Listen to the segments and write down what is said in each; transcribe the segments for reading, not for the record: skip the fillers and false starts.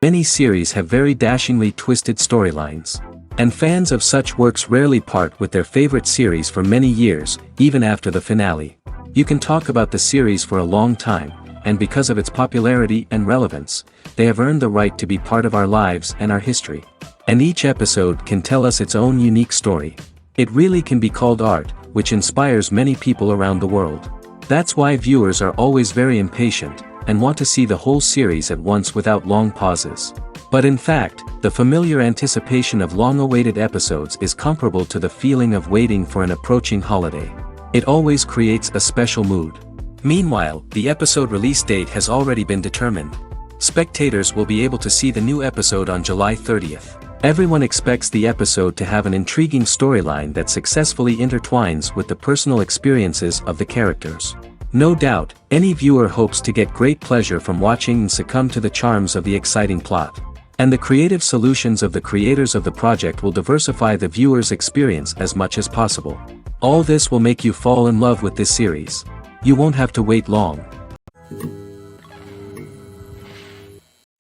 Many series have very dashingly twisted storylines. And fans of such works rarely part with their favorite series for many years, even after the finale. You can talk about the series for a long time, and because of its popularity and relevance, they have earned the right to be part of our lives and our history. And each episode can tell us its own unique story. It really can be called art, which inspires many people around the world. That's why viewers are always very impatient, and want to see the whole series at once without long pauses. But in fact, the familiar anticipation of long-awaited episodes is comparable to the feeling of waiting for an approaching holiday. It always creates a special mood. Meanwhile, the episode release date has already been determined. Spectators will be able to see the new episode on July 30th. Everyone expects the episode to have an intriguing storyline that successfully intertwines with the personal experiences of the characters. No doubt, any viewer hopes to get great pleasure from watching and succumb to the charms of the exciting plot. And the creative solutions of the creators of the project will diversify the viewer's experience as much as possible. All this will make you fall in love with this series. You won't have to wait long.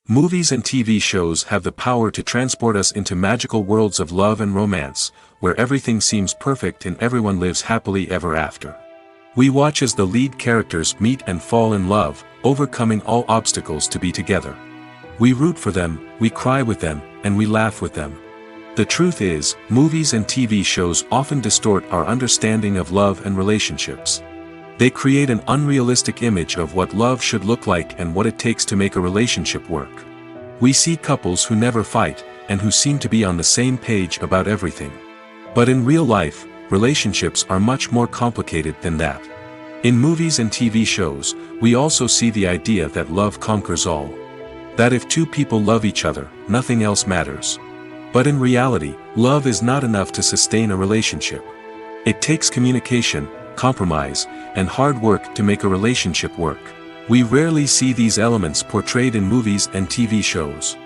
Movies and TV shows have the power to transport us into magical worlds of love and romance, where everything seems perfect and everyone lives happily ever after. We watch as the lead characters meet and fall in love, overcoming all obstacles to be together. We root for them, we cry with them, and we laugh with them. The truth is, movies and TV shows often distort our understanding of love and relationships. They create an unrealistic image of what love should look like and what it takes to make a relationship work. We see couples who never fight, and who seem to be on the same page about everything. But in real life, relationships are much more complicated than that. In movies and TV shows, we also see the idea that love conquers all. That if two people love each other, nothing else matters. But in reality, love is not enough to sustain a relationship. It takes communication, compromise, and hard work to make a relationship work. We rarely see these elements portrayed in movies and TV shows.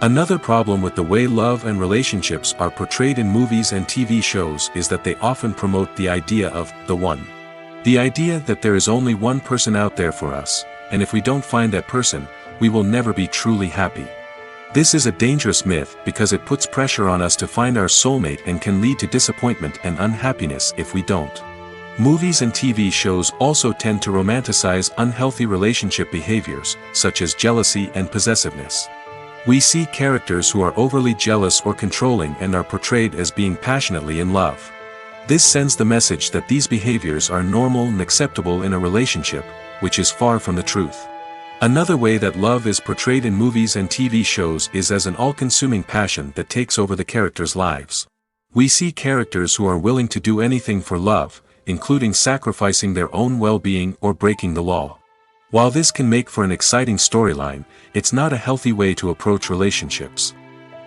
Another problem with the way love and relationships are portrayed in movies and TV shows is that they often promote the idea of the one. The idea that there is only one person out there for us, and if we don't find that person, we will never be truly happy. This is a dangerous myth because it puts pressure on us to find our soulmate and can lead to disappointment and unhappiness if we don't. Movies and TV shows also tend to romanticize unhealthy relationship behaviors, such as jealousy and possessiveness. We see characters who are overly jealous or controlling and are portrayed as being passionately in love. This sends the message that these behaviors are normal and acceptable in a relationship, which is far from the truth. Another way that love is portrayed in movies and TV shows is as an all-consuming passion that takes over the characters' lives. We see characters who are willing to do anything for love, including sacrificing their own well-being or breaking the law. While this can make for an exciting storyline, it's not a healthy way to approach relationships.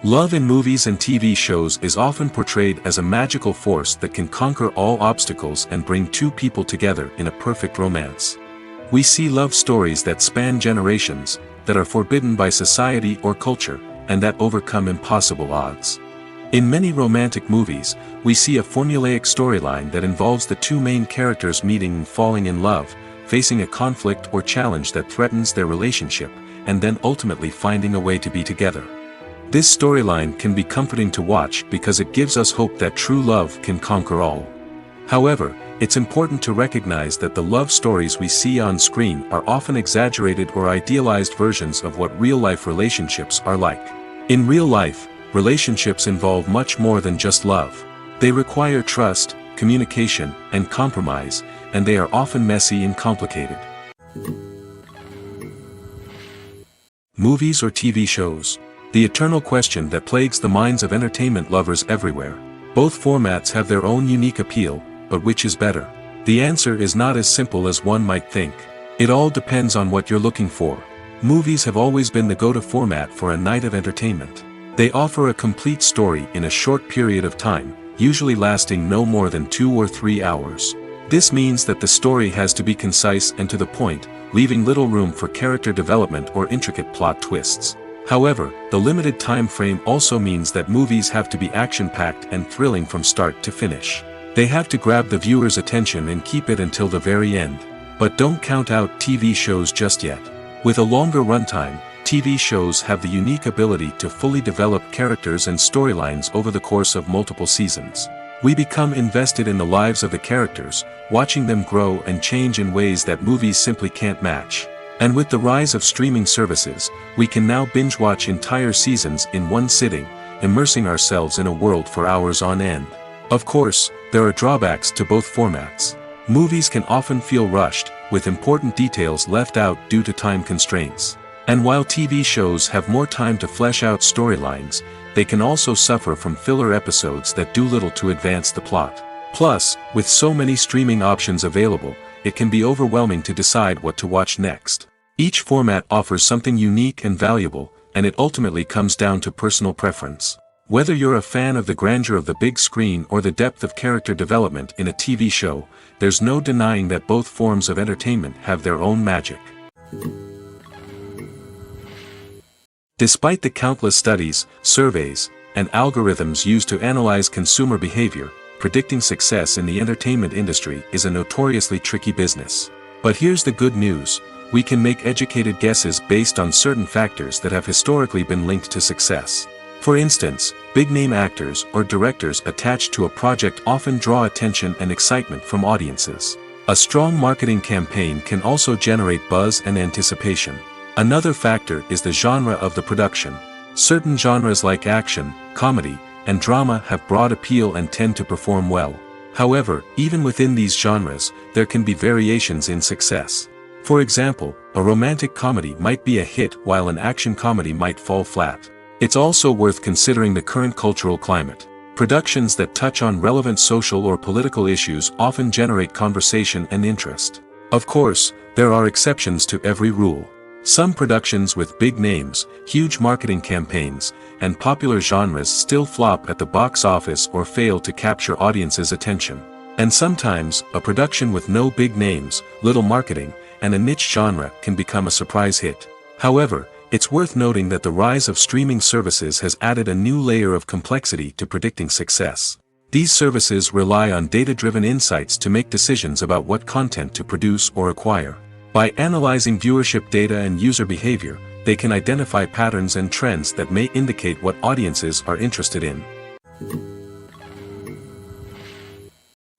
Love in movies and TV shows is often portrayed as a magical force that can conquer all obstacles and bring two people together in a perfect romance. We see love stories that span generations, that are forbidden by society or culture, and that overcome impossible odds. In many romantic movies, we see a formulaic storyline that involves the two main characters meeting and falling in love, facing a conflict or challenge that threatens their relationship, and then ultimately finding a way to be together. This storyline can be comforting to watch because it gives us hope that true love can conquer all. However, it's important to recognize that the love stories we see on screen are often exaggerated or idealized versions of what real-life relationships are like. In real life, relationships involve much more than just love. They require trust, communication, and compromise, and they are often messy and complicated. Movies or TV shows? The eternal question that plagues the minds of entertainment lovers everywhere. Both formats have their own unique appeal, but which is better? The answer is not as simple as one might think. It all depends on what you're looking for. Movies have always been the go-to format for a night of entertainment. They offer a complete story in a short period of time, usually lasting no more than 2 or 3 hours. This means that the story has to be concise and to the point, leaving little room for character development or intricate plot twists. However, the limited time frame also means that movies have to be action-packed and thrilling from start to finish. They have to grab the viewer's attention and keep it until the very end. But don't count out TV shows just yet. With a longer runtime, TV shows have the unique ability to fully develop characters and storylines over the course of multiple seasons. We become invested in the lives of the characters, watching them grow and change in ways that movies simply can't match. And with the rise of streaming services, we can now binge-watch entire seasons in one sitting, immersing ourselves in a world for hours on end. Of course, there are drawbacks to both formats. Movies can often feel rushed, with important details left out due to time constraints. And while TV shows have more time to flesh out storylines, they can also suffer from filler episodes that do little to advance the plot. Plus, with so many streaming options available, it can be overwhelming to decide what to watch next. Each format offers something unique and valuable, and it ultimately comes down to personal preference. Whether you're a fan of the grandeur of the big screen or the depth of character development in a TV show, there's no denying that both forms of entertainment have their own magic. Despite the countless studies, surveys, and algorithms used to analyze consumer behavior, predicting success in the entertainment industry is a notoriously tricky business. But here's the good news: we can make educated guesses based on certain factors that have historically been linked to success. For instance, big-name actors or directors attached to a project often draw attention and excitement from audiences. A strong marketing campaign can also generate buzz and anticipation. Another factor is the genre of the production. Certain genres like action, comedy, and drama have broad appeal and tend to perform well. However, even within these genres, there can be variations in success. For example, a romantic comedy might be a hit while an action comedy might fall flat. It's also worth considering the current cultural climate. Productions that touch on relevant social or political issues often generate conversation and interest. Of course, there are exceptions to every rule. Some productions with big names, huge marketing campaigns, and popular genres still flop at the box office or fail to capture audiences' attention. And sometimes, a production with no big names, little marketing, and a niche genre can become a surprise hit. However, it's worth noting that the rise of streaming services has added a new layer of complexity to predicting success. These services rely on data-driven insights to make decisions about what content to produce or acquire. By analyzing viewership data and user behavior, they can identify patterns and trends that may indicate what audiences are interested in.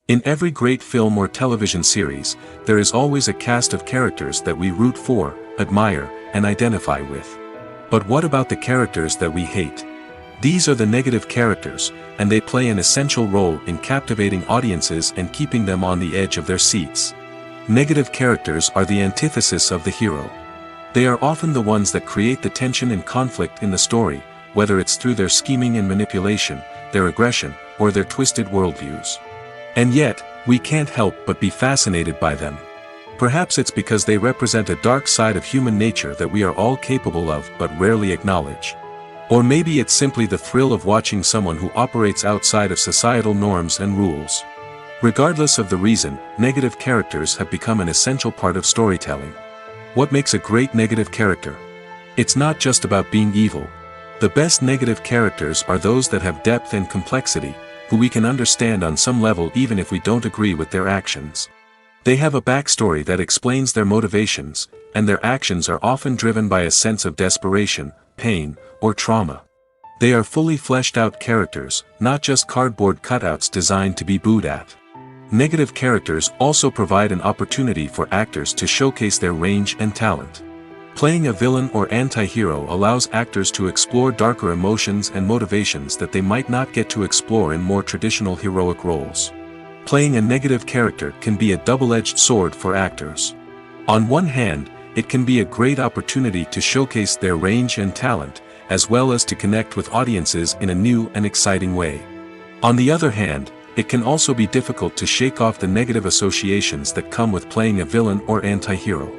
In every great film or television series, there is always a cast of characters that we root for, admire, and identify with. But what about the characters that we hate? These are the negative characters, and they play an essential role in captivating audiences and keeping them on the edge of their seats. Negative characters are the antithesis of the hero. They are often the ones that create the tension and conflict in the story, whether it's through their scheming and manipulation, their aggression, or their twisted worldviews. And yet, we can't help but be fascinated by them. Perhaps it's because they represent a dark side of human nature that we are all capable of but rarely acknowledge. Or maybe it's simply the thrill of watching someone who operates outside of societal norms and rules. Regardless of the reason, negative characters have become an essential part of storytelling. What makes a great negative character? It's not just about being evil. The best negative characters are those that have depth and complexity, who we can understand on some level even if we don't agree with their actions. They have a backstory that explains their motivations, and their actions are often driven by a sense of desperation, pain, or trauma. They are fully fleshed out characters, not just cardboard cutouts designed to be booed at. Negative characters also provide an opportunity for actors to showcase their range and talent. Playing a villain or anti-hero allows actors to explore darker emotions and motivations that they might not get to explore in more traditional heroic roles. Playing a negative character can be a double-edged sword for actors. On one hand, it can be a great opportunity to showcase their range and talent, as well as to connect with audiences in a new and exciting way. On the other hand, it can also be difficult to shake off the negative associations that come with playing a villain or anti-hero.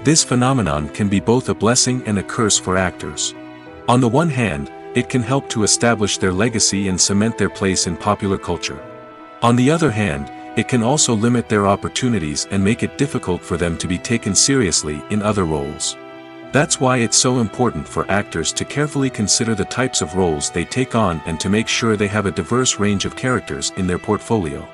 This phenomenon can be both a blessing and a curse for actors. On the one hand, it can help to establish their legacy and cement their place in popular culture. On the other hand, it can also limit their opportunities and make it difficult for them to be taken seriously in other roles. That's why it's so important for actors to carefully consider the types of roles they take on and to make sure they have a diverse range of characters in their portfolio.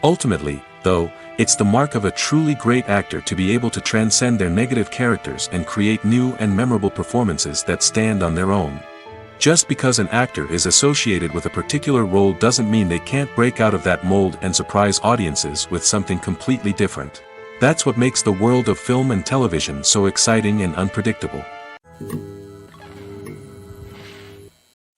Ultimately, though, it's the mark of a truly great actor to be able to transcend their negative characters and create new and memorable performances that stand on their own. Just because an actor is associated with a particular role doesn't mean they can't break out of that mold and surprise audiences with something completely different. That's what makes the world of film and television so exciting and unpredictable.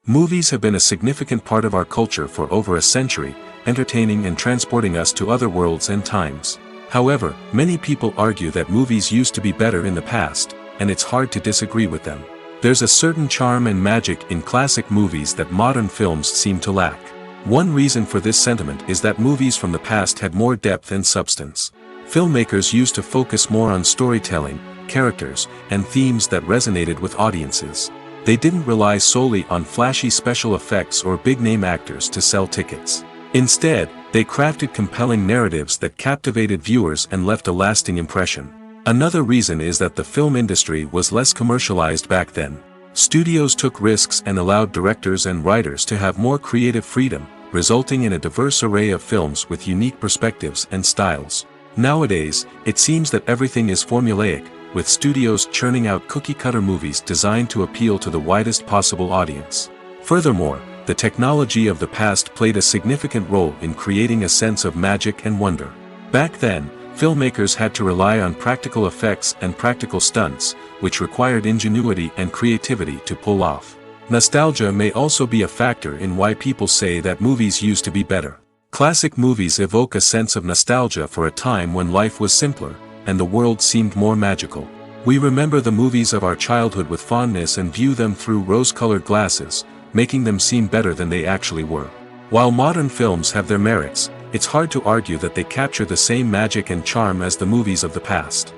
Movies have been a significant part of our culture for over a century, entertaining and transporting us to other worlds and times. However, many people argue that movies used to be better in the past, and it's hard to disagree with them. There's a certain charm and magic in classic movies that modern films seem to lack. One reason for this sentiment is that movies from the past had more depth and substance. Filmmakers used to focus more on storytelling, characters, and themes that resonated with audiences. They didn't rely solely on flashy special effects or big-name actors to sell tickets. Instead, they crafted compelling narratives that captivated viewers and left a lasting impression. Another reason is that the film industry was less commercialized back then. Studios took risks and allowed directors and writers to have more creative freedom, resulting in a diverse array of films with unique perspectives and styles. Nowadays, it seems that everything is formulaic, with studios churning out cookie-cutter movies designed to appeal to the widest possible audience. Furthermore, the technology of the past played a significant role in creating a sense of magic and wonder. Back then, filmmakers had to rely on practical effects and practical stunts, which required ingenuity and creativity to pull off. Nostalgia may also be a factor in why people say that movies used to be better. Classic movies evoke a sense of nostalgia for a time when life was simpler, and the world seemed more magical. We remember the movies of our childhood with fondness and view them through rose-colored glasses, making them seem better than they actually were. While modern films have their merits, it's hard to argue that they capture the same magic and charm as the movies of the past.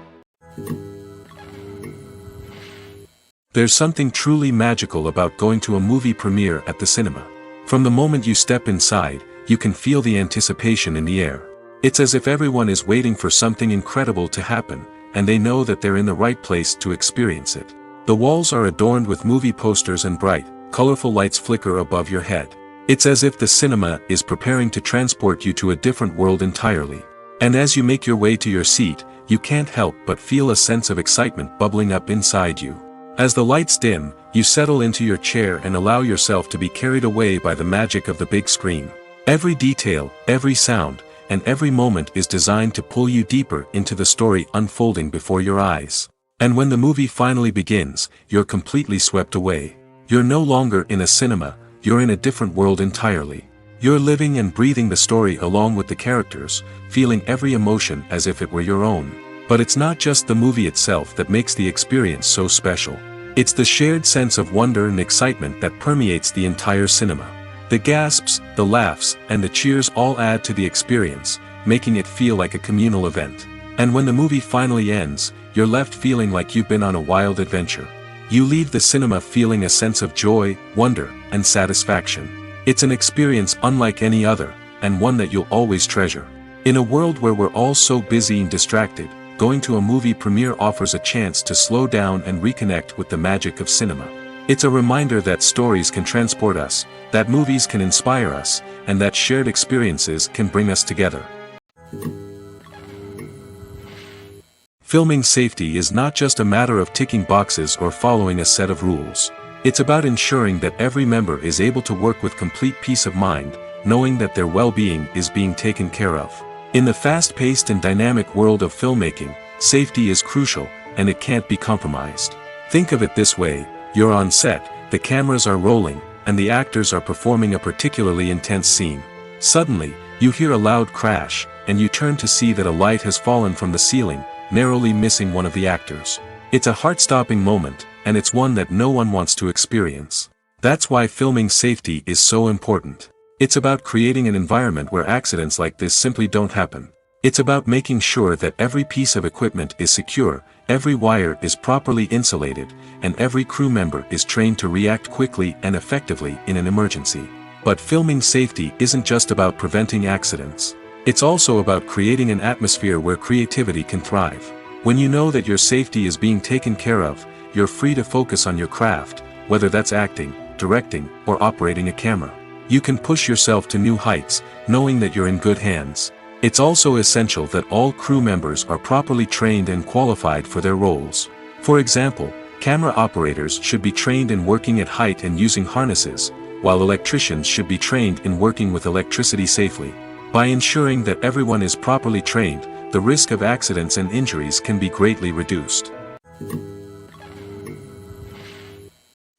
There's something truly magical about going to a movie premiere at the cinema. From the moment you step inside, you can feel the anticipation in the air. It's as if everyone is waiting for something incredible to happen, and they know that they're in the right place to experience it. The walls are adorned with movie posters and bright, colorful lights flicker above your head. It's as if the cinema is preparing to transport you to a different world entirely. And as you make your way to your seat, you can't help but feel a sense of excitement bubbling up inside you. As the lights dim, you settle into your chair and allow yourself to be carried away by the magic of the big screen. Every detail, every sound, and every moment is designed to pull you deeper into the story unfolding before your eyes. And when the movie finally begins, you're completely swept away. You're no longer in a cinema, you're in a different world entirely. You're living and breathing the story along with the characters, feeling every emotion as if it were your own. But it's not just the movie itself that makes the experience so special. It's the shared sense of wonder and excitement that permeates the entire cinema. The gasps, the laughs, and the cheers all add to the experience, making it feel like a communal event. And when the movie finally ends, you're left feeling like you've been on a wild adventure. You leave the cinema feeling a sense of joy, wonder, and satisfaction. It's an experience unlike any other, and one that you'll always treasure. In a world where we're all so busy and distracted, going to a movie premiere offers a chance to slow down and reconnect with the magic of cinema. It's a reminder that stories can transport us, that movies can inspire us, and that shared experiences can bring us together. Filming safety is not just a matter of ticking boxes or following a set of rules. It's about ensuring that every member is able to work with complete peace of mind, knowing that their well-being is being taken care of. In the fast-paced and dynamic world of filmmaking, safety is crucial, and it can't be compromised. Think of it this way. You're on set, the cameras are rolling, and the actors are performing a particularly intense scene. Suddenly, you hear a loud crash, and you turn to see that a light has fallen from the ceiling, narrowly missing one of the actors. It's a heart-stopping moment, and it's one that no one wants to experience. That's why filming safety is so important. It's about creating an environment where accidents like this simply don't happen. It's about making sure that every piece of equipment is secure, every wire is properly insulated, and every crew member is trained to react quickly and effectively in an emergency. But filming safety isn't just about preventing accidents. It's also about creating an atmosphere where creativity can thrive. When you know that your safety is being taken care of, you're free to focus on your craft, whether that's acting, directing, or operating a camera. You can push yourself to new heights, knowing that you're in good hands. It's also essential that all crew members are properly trained and qualified for their roles. For example, camera operators should be trained in working at height and using harnesses, while electricians should be trained in working with electricity safely. By ensuring that everyone is properly trained, the risk of accidents and injuries can be greatly reduced.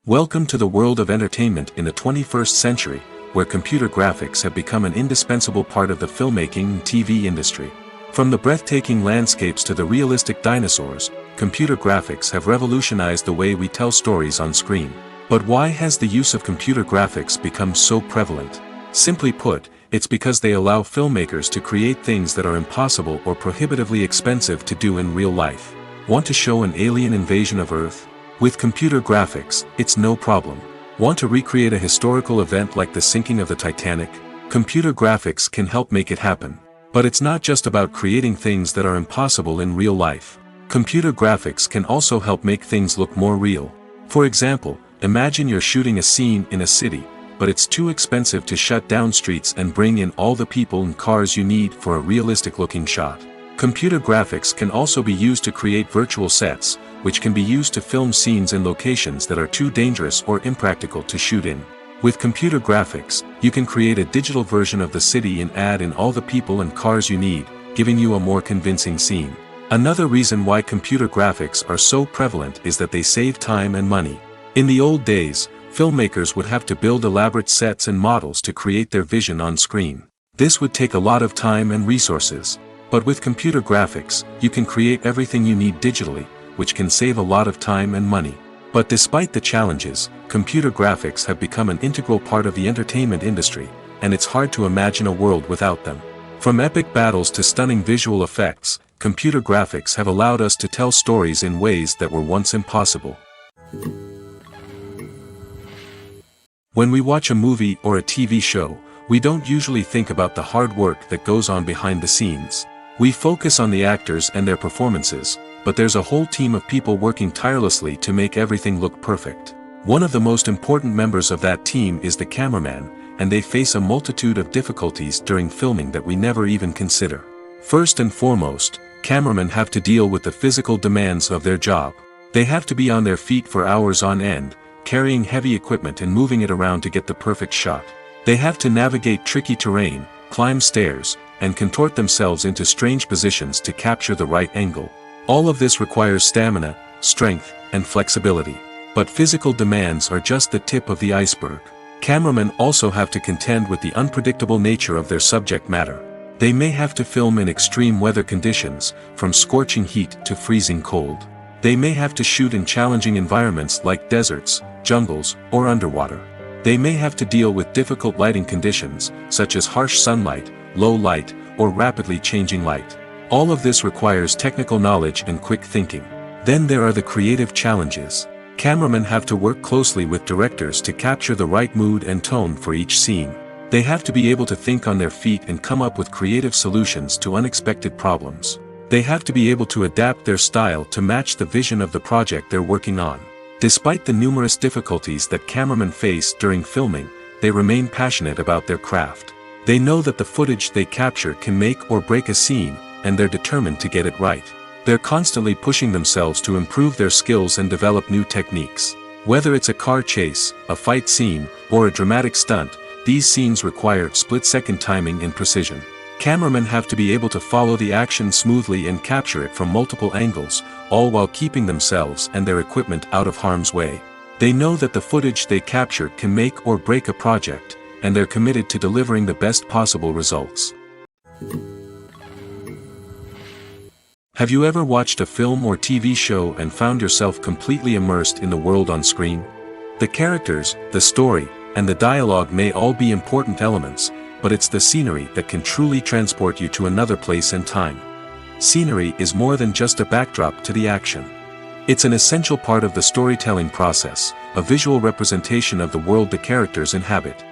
Welcome to the world of entertainment in the 21st century, where computer graphics have become an indispensable part of the filmmaking and TV industry. From the breathtaking landscapes to the realistic dinosaurs, computer graphics have revolutionized the way we tell stories on screen. But why has the use of computer graphics become so prevalent? Simply put, it's because they allow filmmakers to create things that are impossible or prohibitively expensive to do in real life. Want to show an alien invasion of Earth? With computer graphics, it's no problem. Want to recreate a historical event like the sinking of the Titanic? Computer graphics can help make it happen. But it's not just about creating things that are impossible in real life. Computer graphics can also help make things look more real. For example, imagine you're shooting a scene in a city, but it's too expensive to shut down streets and bring in all the people and cars you need for a realistic-looking shot. Computer graphics can also be used to create virtual sets, which can be used to film scenes in locations that are too dangerous or impractical to shoot in. With computer graphics, you can create a digital version of the city and add in all the people and cars you need, giving you a more convincing scene. Another reason why computer graphics are so prevalent is that they save time and money. In the old days, filmmakers would have to build elaborate sets and models to create their vision on screen. This would take a lot of time and resources. But with computer graphics, you can create everything you need digitally, which can save a lot of time and money. But despite the challenges, computer graphics have become an integral part of the entertainment industry, and it's hard to imagine a world without them. From epic battles to stunning visual effects, computer graphics have allowed us to tell stories in ways that were once impossible. When we watch a movie or a TV show, we don't usually think about the hard work that goes on behind the scenes. We focus on the actors and their performances, but there's a whole team of people working tirelessly to make everything look perfect. One of the most important members of that team is the cameraman, and they face a multitude of difficulties during filming that we never even consider. First and foremost, cameramen have to deal with the physical demands of their job. They have to be on their feet for hours on end, carrying heavy equipment and moving it around to get the perfect shot. They have to navigate tricky terrain, climb stairs, and contort themselves into strange positions to capture the right angle. All of this requires stamina, strength, and flexibility. But physical demands are just the tip of the iceberg. Cameramen also have to contend with the unpredictable nature of their subject matter. They may have to film in extreme weather conditions, from scorching heat to freezing cold. They may have to shoot in challenging environments like deserts, jungles, or underwater. They may have to deal with difficult lighting conditions, such as harsh sunlight, low light, or rapidly changing light. All of this requires technical knowledge and quick thinking. Then there are the creative challenges. Cameramen have to work closely with directors to capture the right mood and tone for each scene. They have to be able to think on their feet and come up with creative solutions to unexpected problems. They have to be able to adapt their style to match the vision of the project they're working on. Despite the numerous difficulties that cameramen face during filming, they remain passionate about their craft. They know that the footage they capture can make or break a scene, and they're determined to get it right. They're constantly pushing themselves to improve their skills and develop new techniques. Whether it's a car chase, a fight scene, or a dramatic stunt, these scenes require split-second timing and precision. Cameramen have to be able to follow the action smoothly and capture it from multiple angles, all while keeping themselves and their equipment out of harm's way. They know that the footage they capture can make or break a project, and they're committed to delivering the best possible results. Have you ever watched a film or TV show and found yourself completely immersed in the world on screen? The characters, the story, and the dialogue may all be important elements, but it's the scenery that can truly transport you to another place and time. Scenery is more than just a backdrop to the action. It's an essential part of the storytelling process, a visual representation of the world the characters inhabit.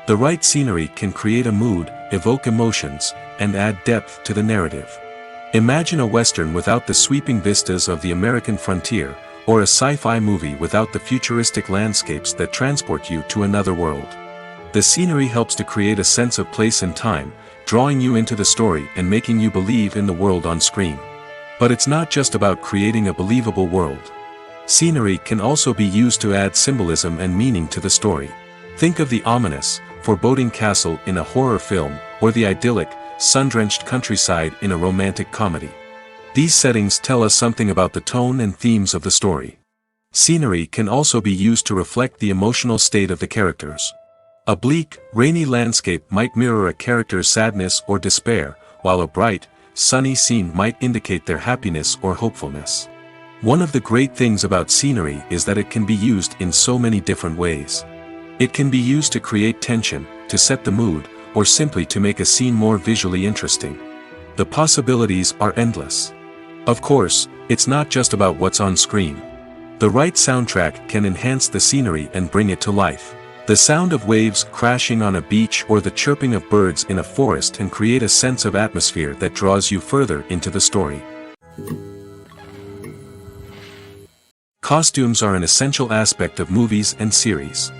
The right scenery can create a mood, evoke emotions, and add depth to the narrative. Imagine a Western without the sweeping vistas of the American frontier, or a sci-fi movie without the futuristic landscapes that transport you to another world. The scenery helps to create a sense of place and time, drawing you into the story and making you believe in the world on screen. But it's not just about creating a believable world. Scenery can also be used to add symbolism and meaning to the story. Think of the ominous, foreboding castle in a horror film, or the idyllic, sun-drenched countryside in a romantic comedy. These settings tell us something about the tone and themes of the story. Scenery can also be used to reflect the emotional state of the characters. A bleak, rainy landscape might mirror a character's sadness or despair, while a bright, sunny scene might indicate their happiness or hopefulness. One of the great things about scenery is that it can be used in so many different ways. It can be used to create tension, to set the mood, or simply to make a scene more visually interesting. The possibilities are endless. Of course, it's not just about what's on screen. The right soundtrack can enhance the scenery and bring it to life. The sound of waves crashing on a beach or the chirping of birds in a forest can create a sense of atmosphere that draws you further into the story. Costumes are an essential aspect of movies and series.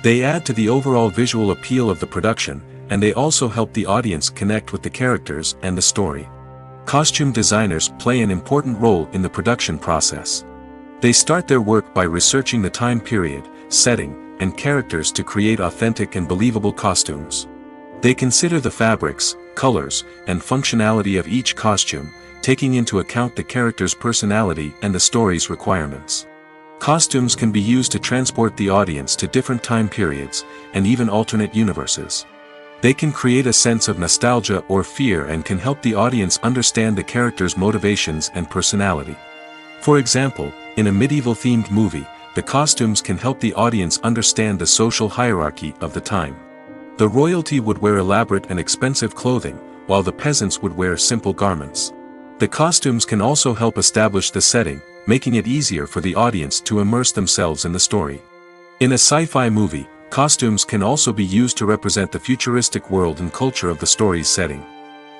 They add to the overall visual appeal of the production, and they also help the audience connect with the characters and the story. Costume designers play an important role in the production process. They start their work by researching the time period, setting, and characters to create authentic and believable costumes. They consider the fabrics, colors, and functionality of each costume, taking into account the character's personality and the story's requirements. Costumes can be used to transport the audience to different time periods, and even alternate universes. They can create a sense of nostalgia or fear and can help the audience understand the character's motivations and personality. For example, in a medieval-themed movie, the costumes can help the audience understand the social hierarchy of the time. The royalty would wear elaborate and expensive clothing, while the peasants would wear simple garments. The costumes can also help establish the setting, making it easier for the audience to immerse themselves in the story. In a sci-fi movie, costumes can also be used to represent the futuristic world and culture of the story's setting.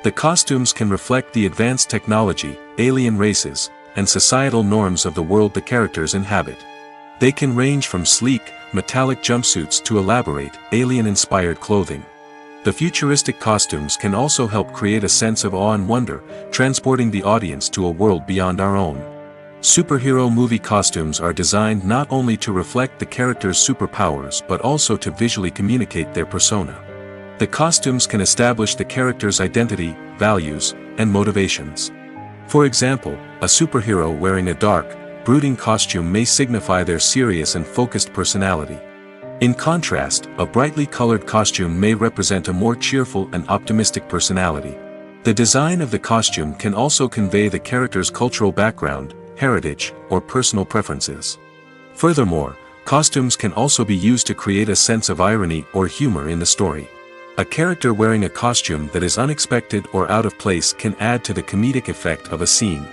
The costumes can reflect the advanced technology, alien races, and societal norms of the world the characters inhabit. They can range from sleek, metallic jumpsuits to elaborate, alien-inspired clothing. The futuristic costumes can also help create a sense of awe and wonder, transporting the audience to a world beyond our own. Superhero movie costumes are designed not only to reflect the character's superpowers but also to visually communicate their persona. The costumes can establish the character's identity, values, and motivations. For example, a superhero wearing a dark, brooding costume may signify their serious and focused personality. In contrast, a brightly colored costume may represent a more cheerful and optimistic personality. The design of the costume can also convey the character's cultural background, heritage, or personal preferences. Furthermore, costumes can also be used to create a sense of irony or humor in the story. A character wearing a costume that is unexpected or out of place can add to the comedic effect of a scene.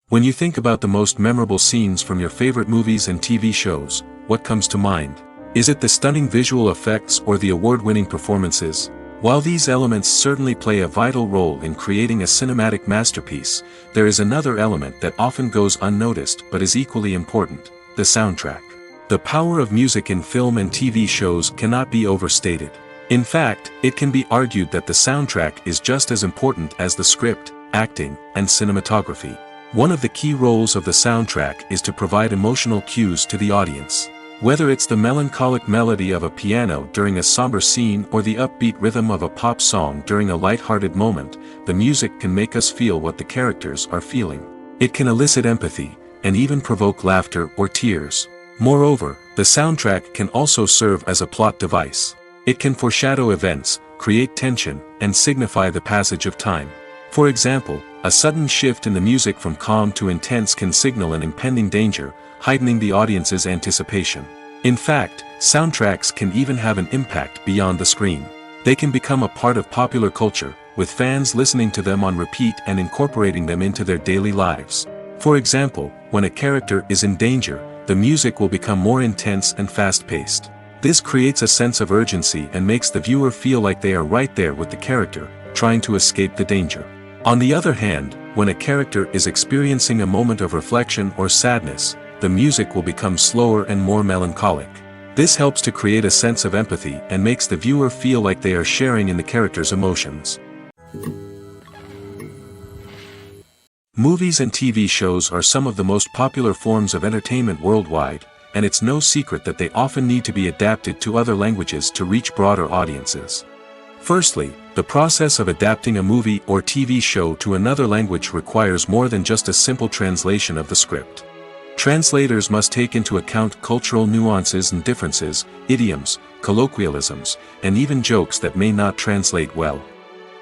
When you think about the most memorable scenes from your favorite movies and TV shows, what comes to mind? Is it the stunning visual effects or the award-winning performances? While these elements certainly play a vital role in creating a cinematic masterpiece, there is another element that often goes unnoticed but is equally important: the soundtrack. The power of music in film and TV shows cannot be overstated. In fact, it can be argued that the soundtrack is just as important as the script, acting, and cinematography. One of the key roles of the soundtrack is to provide emotional cues to the audience. Whether it's the melancholic melody of a piano during a somber scene or the upbeat rhythm of a pop song during a light-hearted moment, the music can make us feel what the characters are feeling. It can elicit empathy, and even provoke laughter or tears. Moreover, the soundtrack can also serve as a plot device. It can foreshadow events, create tension, and signify the passage of time. For example, a sudden shift in the music from calm to intense can signal an impending danger, heightening the audience's anticipation. In fact, soundtracks can even have an impact beyond the screen. They can become a part of popular culture, with fans listening to them on repeat and incorporating them into their daily lives. For example, when a character is in danger, the music will become more intense and fast-paced. This creates a sense of urgency and makes the viewer feel like they are right there with the character, trying to escape the danger. On the other hand, when a character is experiencing a moment of reflection or sadness, the music will become slower and more melancholic. This helps to create a sense of empathy and makes the viewer feel like they are sharing in the character's emotions. Movies and TV shows are some of the most popular forms of entertainment worldwide, and it's no secret that they often need to be adapted to other languages to reach broader audiences. Firstly, the process of adapting a movie or TV show to another language requires more than just a simple translation of the script. Translators must take into account cultural nuances and differences, idioms, colloquialisms, and even jokes that may not translate well.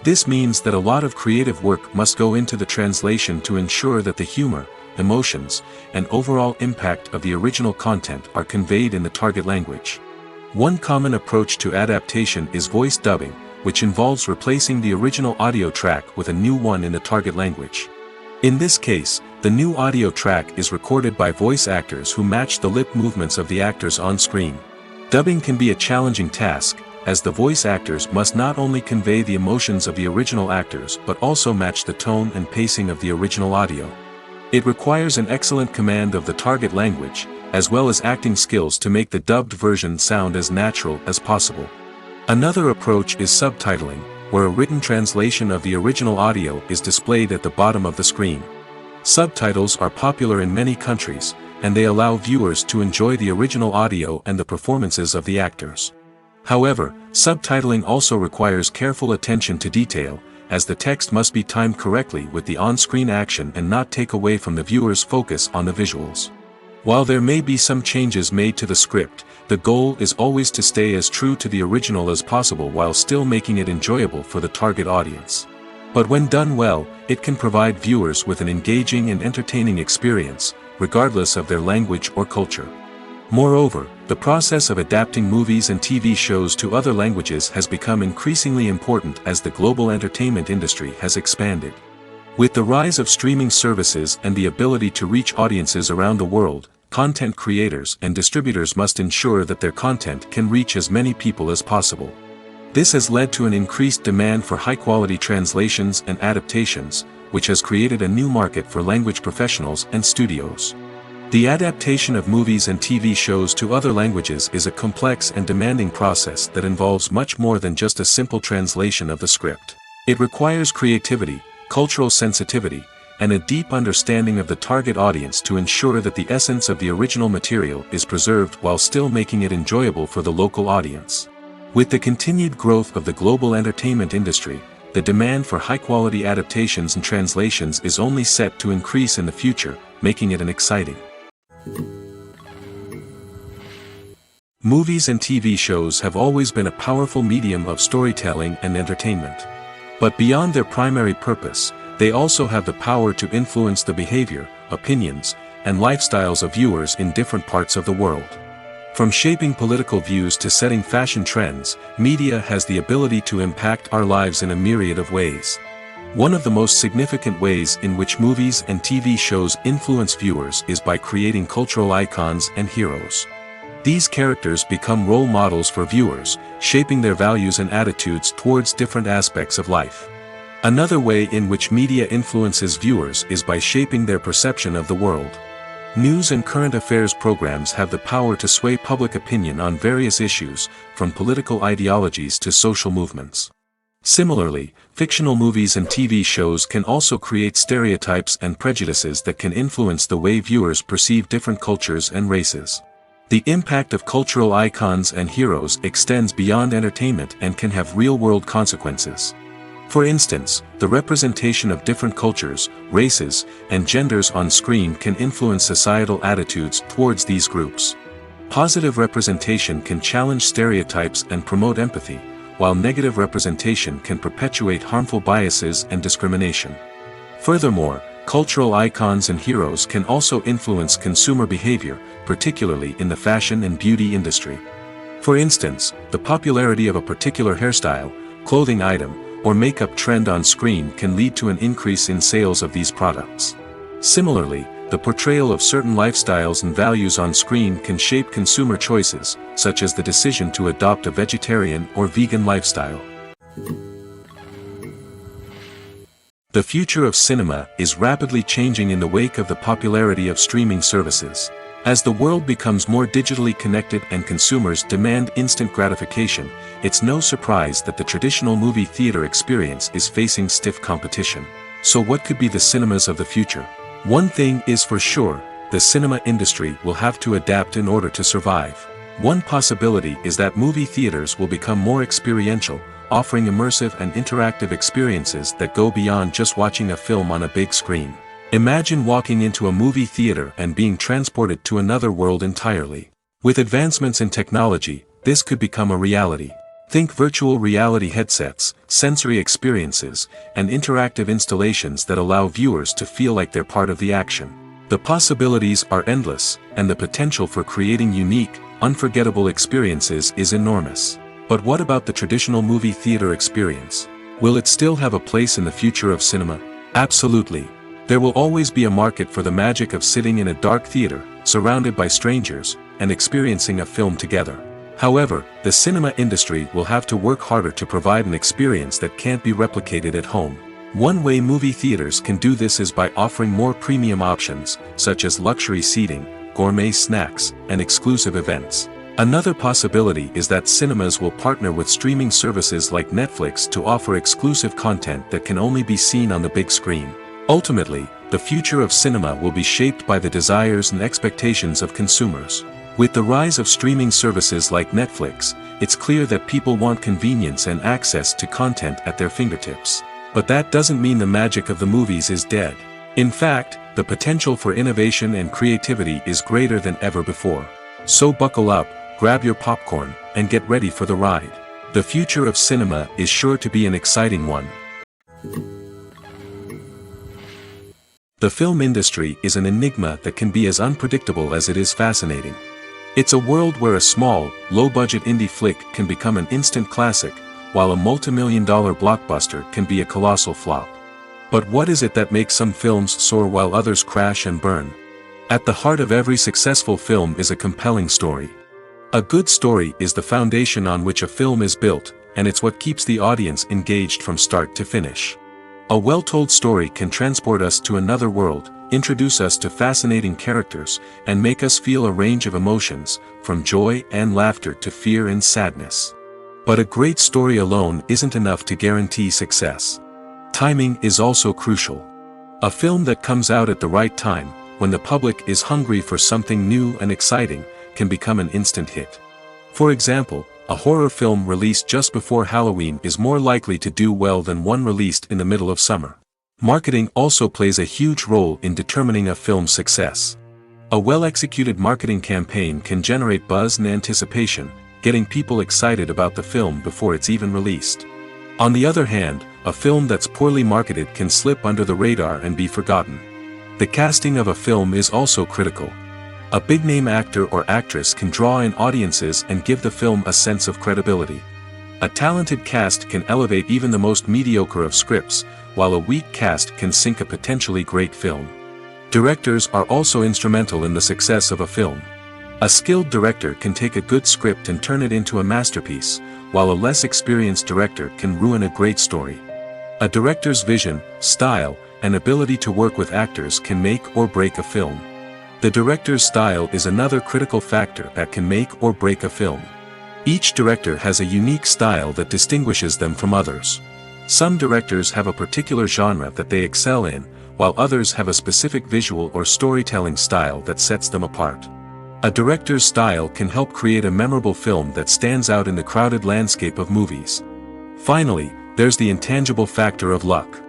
This means that a lot of creative work must go into the translation to ensure that the humor, emotions, and overall impact of the original content are conveyed in the target language. One common approach to adaptation is voice dubbing, which involves replacing the original audio track with a new one in the target language. In this case, the new audio track is recorded by voice actors who match the lip movements of the actors on screen. Dubbing can be a challenging task, as the voice actors must not only convey the emotions of the original actors but also match the tone and pacing of the original audio. It requires an excellent command of the target language, as well as acting skills to make the dubbed version sound as natural as possible. Another approach is subtitling, where a written translation of the original audio is displayed at the bottom of the screen. Subtitles are popular in many countries, and they allow viewers to enjoy the original audio and the performances of the actors. However, subtitling also requires careful attention to detail, as the text must be timed correctly with the on-screen action and not take away from the viewer's focus on the visuals. While there may be some changes made to the script, the goal is always to stay as true to the original as possible while still making it enjoyable for the target audience. But when done well, it can provide viewers with an engaging and entertaining experience, regardless of their language or culture. Moreover, the process of adapting movies and TV shows to other languages has become increasingly important as the global entertainment industry has expanded. With the rise of streaming services and the ability to reach audiences around the world, content creators and distributors must ensure that their content can reach as many people as possible. This has led to an increased demand for high-quality translations and adaptations, which has created a new market for language professionals and studios. The adaptation of movies and TV shows to other languages is a complex and demanding process that involves much more than just a simple translation of the script. It requires creativity, cultural sensitivity, and a deep understanding of the target audience to ensure that the essence of the original material is preserved while still making it enjoyable for the local audience. With the continued growth of the global entertainment industry, the demand for high-quality adaptations and translations is only set to increase in the future, making it an exciting. Movies and TV shows have always been a powerful medium of storytelling and entertainment. But beyond their primary purpose, they also have the power to influence the behavior, opinions, and lifestyles of viewers in different parts of the world. From shaping political views to setting fashion trends, media has the ability to impact our lives in a myriad of ways. One of the most significant ways in which movies and TV shows influence viewers is by creating cultural icons and heroes. These characters become role models for viewers, shaping their values and attitudes towards different aspects of life. Another way in which media influences viewers is by shaping their perception of the world. News and current affairs programs have the power to sway public opinion on various issues, from political ideologies to social movements. Similarly, fictional movies and TV shows can also create stereotypes and prejudices that can influence the way viewers perceive different cultures and races. The impact of cultural icons and heroes extends beyond entertainment and can have real-world consequences. For instance, the representation of different cultures, races, and genders on screen can influence societal attitudes towards these groups. Positive representation can challenge stereotypes and promote empathy, while negative representation can perpetuate harmful biases and discrimination. Furthermore, cultural icons and heroes can also influence consumer behavior, particularly in the fashion and beauty industry. For instance, the popularity of a particular hairstyle, clothing item, or makeup trend on screen can lead to an increase in sales of these products. Similarly, the portrayal of certain lifestyles and values on screen can shape consumer choices, such as the decision to adopt a vegetarian or vegan lifestyle. The future of cinema is rapidly changing in the wake of the popularity of streaming services. As the world becomes more digitally connected and consumers demand instant gratification, it's no surprise that the traditional movie theater experience is facing stiff competition. So what could be the cinemas of the future? One thing is for sure, the cinema industry will have to adapt in order to survive. One possibility is that movie theaters will become more experiential, offering immersive and interactive experiences that go beyond just watching a film on a big screen. Imagine walking into a movie theater and being transported to another world entirely. With advancements in technology, this could become a reality. Think virtual reality headsets, sensory experiences, and interactive installations that allow viewers to feel like they're part of the action. The possibilities are endless, and the potential for creating unique, unforgettable experiences is enormous. But what about the traditional movie theater experience? Will it still have a place in the future of cinema? Absolutely. There will always be a market for the magic of sitting in a dark theater, surrounded by strangers, and experiencing a film together. However, the cinema industry will have to work harder to provide an experience that can't be replicated at home. One way movie theaters can do this is by offering more premium options, such as luxury seating, gourmet snacks, and exclusive events. Another possibility is that cinemas will partner with streaming services like Netflix to offer exclusive content that can only be seen on the big screen. Ultimately, the future of cinema will be shaped by the desires and expectations of consumers. With the rise of streaming services like Netflix, it's clear that people want convenience and access to content at their fingertips. But that doesn't mean the magic of the movies is dead. In fact, the potential for innovation and creativity is greater than ever before. So buckle up, grab your popcorn, and get ready for the ride. The future of cinema is sure to be an exciting one. The film industry is an enigma that can be as unpredictable as it is fascinating. It's a world where a small, low-budget indie flick can become an instant classic, while a multi-million-dollar blockbuster can be a colossal flop. But what is it that makes some films soar while others crash and burn? At the heart of every successful film is a compelling story. A good story is the foundation on which a film is built, and it's what keeps the audience engaged from start to finish. A well-told story can transport us to another world, introduce us to fascinating characters, and make us feel a range of emotions, from joy and laughter to fear and sadness. But a great story alone isn't enough to guarantee success. Timing is also crucial. A film that comes out at the right time, when the public is hungry for something new and exciting, can become an instant hit. For example, a horror film released just before Halloween is more likely to do well than one released in the middle of summer. Marketing also plays a huge role in determining a film's success. A well-executed marketing campaign can generate buzz and anticipation, getting people excited about the film before it's even released. On the other hand, a film that's poorly marketed can slip under the radar and be forgotten. The casting of a film is also critical. A big-name actor or actress can draw in audiences and give the film a sense of credibility. A talented cast can elevate even the most mediocre of scripts, while a weak cast can sink a potentially great film. Directors are also instrumental in the success of a film. A skilled director can take a good script and turn it into a masterpiece, while a less experienced director can ruin a great story. A director's vision, style, and ability to work with actors can make or break a film. The director's style is another critical factor that can make or break a film. Each director has a unique style that distinguishes them from others. Some directors have a particular genre that they excel in, while others have a specific visual or storytelling style that sets them apart. A director's style can help create a memorable film that stands out in the crowded landscape of movies. Finally, there's the intangible factor of luck.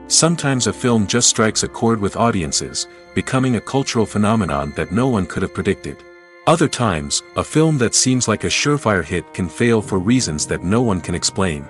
Sometimes a film just strikes a chord with audiences, becoming a cultural phenomenon that no one could have predicted. Other times, a film that seems like a surefire hit can fail for reasons that no one can explain.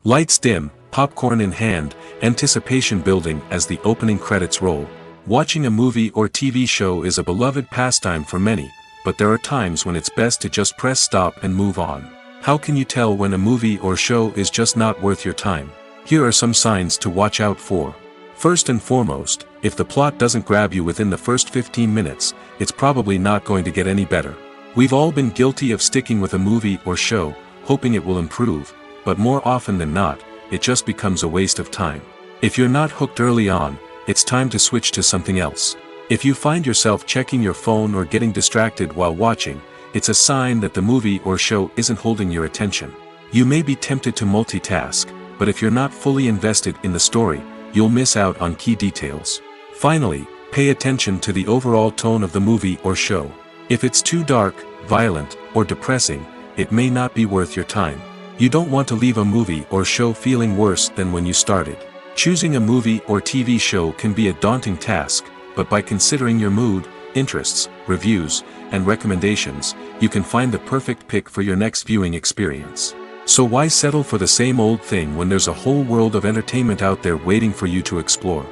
Lights dim, popcorn in hand, anticipation building as the opening credits roll. Watching a movie or TV show is a beloved pastime for many, but there are times when it's best to just press stop and move on. How can you tell when a movie or show is just not worth your time? Here are some signs to watch out for. First and foremost, if the plot doesn't grab you within the first 15 minutes, it's probably not going to get any better. We've all been guilty of sticking with a movie or show, hoping it will improve, but more often than not, it just becomes a waste of time. If you're not hooked early on, it's time to switch to something else. If you find yourself checking your phone or getting distracted while watching, it's a sign that the movie or show isn't holding your attention. You may be tempted to multitask, but if you're not fully invested in the story, you'll miss out on key details. Finally, pay attention to the overall tone of the movie or show. If it's too dark, violent, or depressing, it may not be worth your time. You don't want to leave a movie or show feeling worse than when you started. Choosing a movie or TV show can be a daunting task, but by considering your mood, interests, reviews, and recommendations, you can find the perfect pick for your next viewing experience. So why settle for the same old thing when there's a whole world of entertainment out there waiting for you to explore?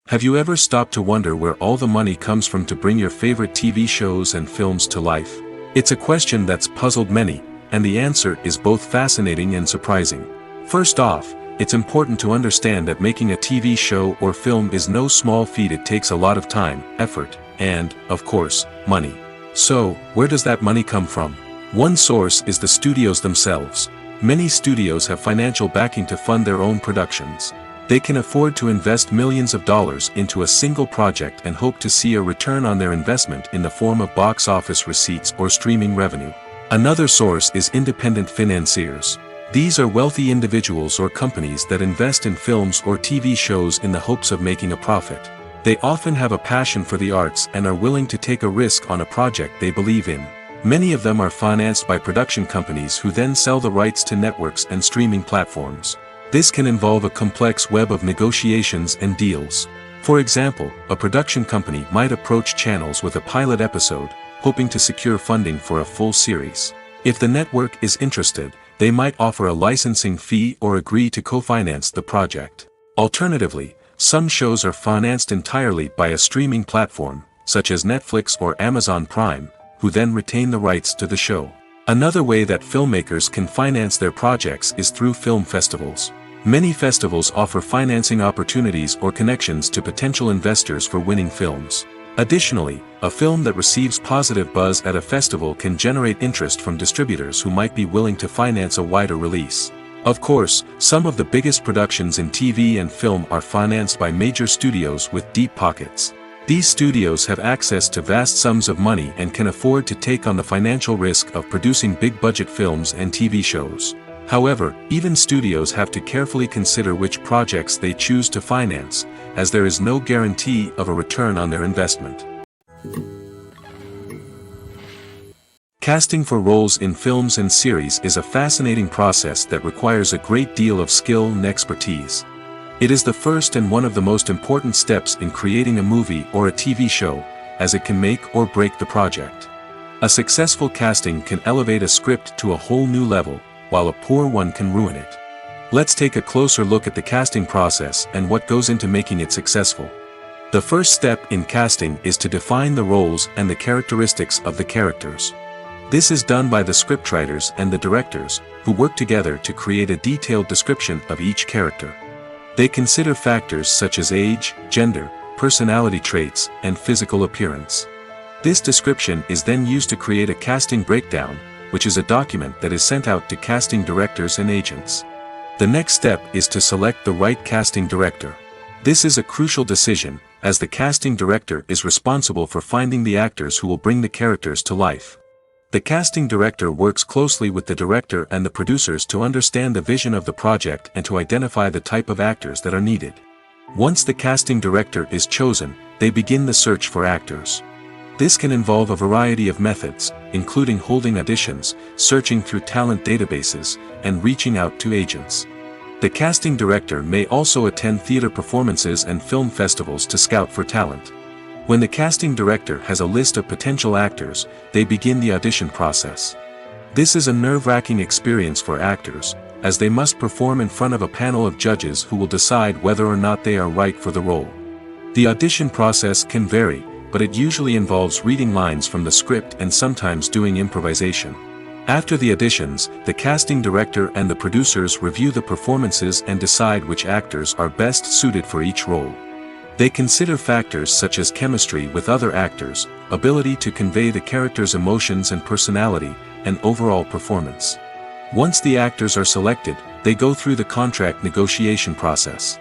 Have you ever stopped to wonder where all the money comes from to bring your favorite TV shows and films to life? It's a question that's puzzled many, and the answer is both fascinating and surprising. First off, it's important to understand that making a TV show or film is no small feat. It takes a lot of time, effort, and, of course, money. So, where does that money come from? One source is the studios themselves. Many studios have financial backing to fund their own productions. They can afford to invest millions of dollars into a single project and hope to see a return on their investment in the form of box office receipts or streaming revenue. Another source is independent financiers. These are wealthy individuals or companies that invest in films or TV shows in the hopes of making a profit. They often have a passion for the arts and are willing to take a risk on a project they believe in. Many of them are financed by production companies who then sell the rights to networks and streaming platforms. This can involve a complex web of negotiations and deals. For example, a production company might approach channels with a pilot episode, hoping to secure funding for a full series. If the network is interested, they might offer a licensing fee or agree to co-finance the project. Alternatively, some shows are financed entirely by a streaming platform, such as Netflix or Amazon Prime, who then retain the rights to the show. Another way that filmmakers can finance their projects is through film festivals. Many festivals offer financing opportunities or connections to potential investors for winning films. Additionally, a film that receives positive buzz at a festival can generate interest from distributors who might be willing to finance a wider release. Of course, some of the biggest productions in TV and film are financed by major studios with deep pockets. These studios have access to vast sums of money and can afford to take on the financial risk of producing big-budget films and TV shows. However, even studios have to carefully consider which projects they choose to finance, as there is no guarantee of a return on their investment. Casting for roles in films and series is a fascinating process that requires a great deal of skill and expertise. It is the first and one of the most important steps in creating a movie or a TV show, as it can make or break the project. A successful casting can elevate a script to a whole new level, while a poor one can ruin it. Let's take a closer look at the casting process and what goes into making it successful. The first step in casting is to define the roles and the characteristics of the characters. This is done by the scriptwriters and the directors, who work together to create a detailed description of each character. They consider factors such as age, gender, personality traits, and physical appearance. This description is then used to create a casting breakdown, which is a document that is sent out to casting directors and agents. The next step is to select the right casting director. This is a crucial decision, as the casting director is responsible for finding the actors who will bring the characters to life. The casting director works closely with the director and the producers to understand the vision of the project and to identify the type of actors that are needed. Once the casting director is chosen, they begin the search for actors. This can involve a variety of methods, including holding auditions, searching through talent databases, and reaching out to agents. The casting director may also attend theater performances and film festivals to scout for talent. When the casting director has a list of potential actors, they begin the audition process. This is a nerve-wracking experience for actors, as they must perform in front of a panel of judges who will decide whether or not they are right for the role. The audition process can vary, but it usually involves reading lines from the script and sometimes doing improvisation. After the auditions, the casting director and the producers review the performances and decide which actors are best suited for each role. They consider factors such as chemistry with other actors, ability to convey the character's emotions and personality, and overall performance. Once the actors are selected, they go through the contract negotiation process.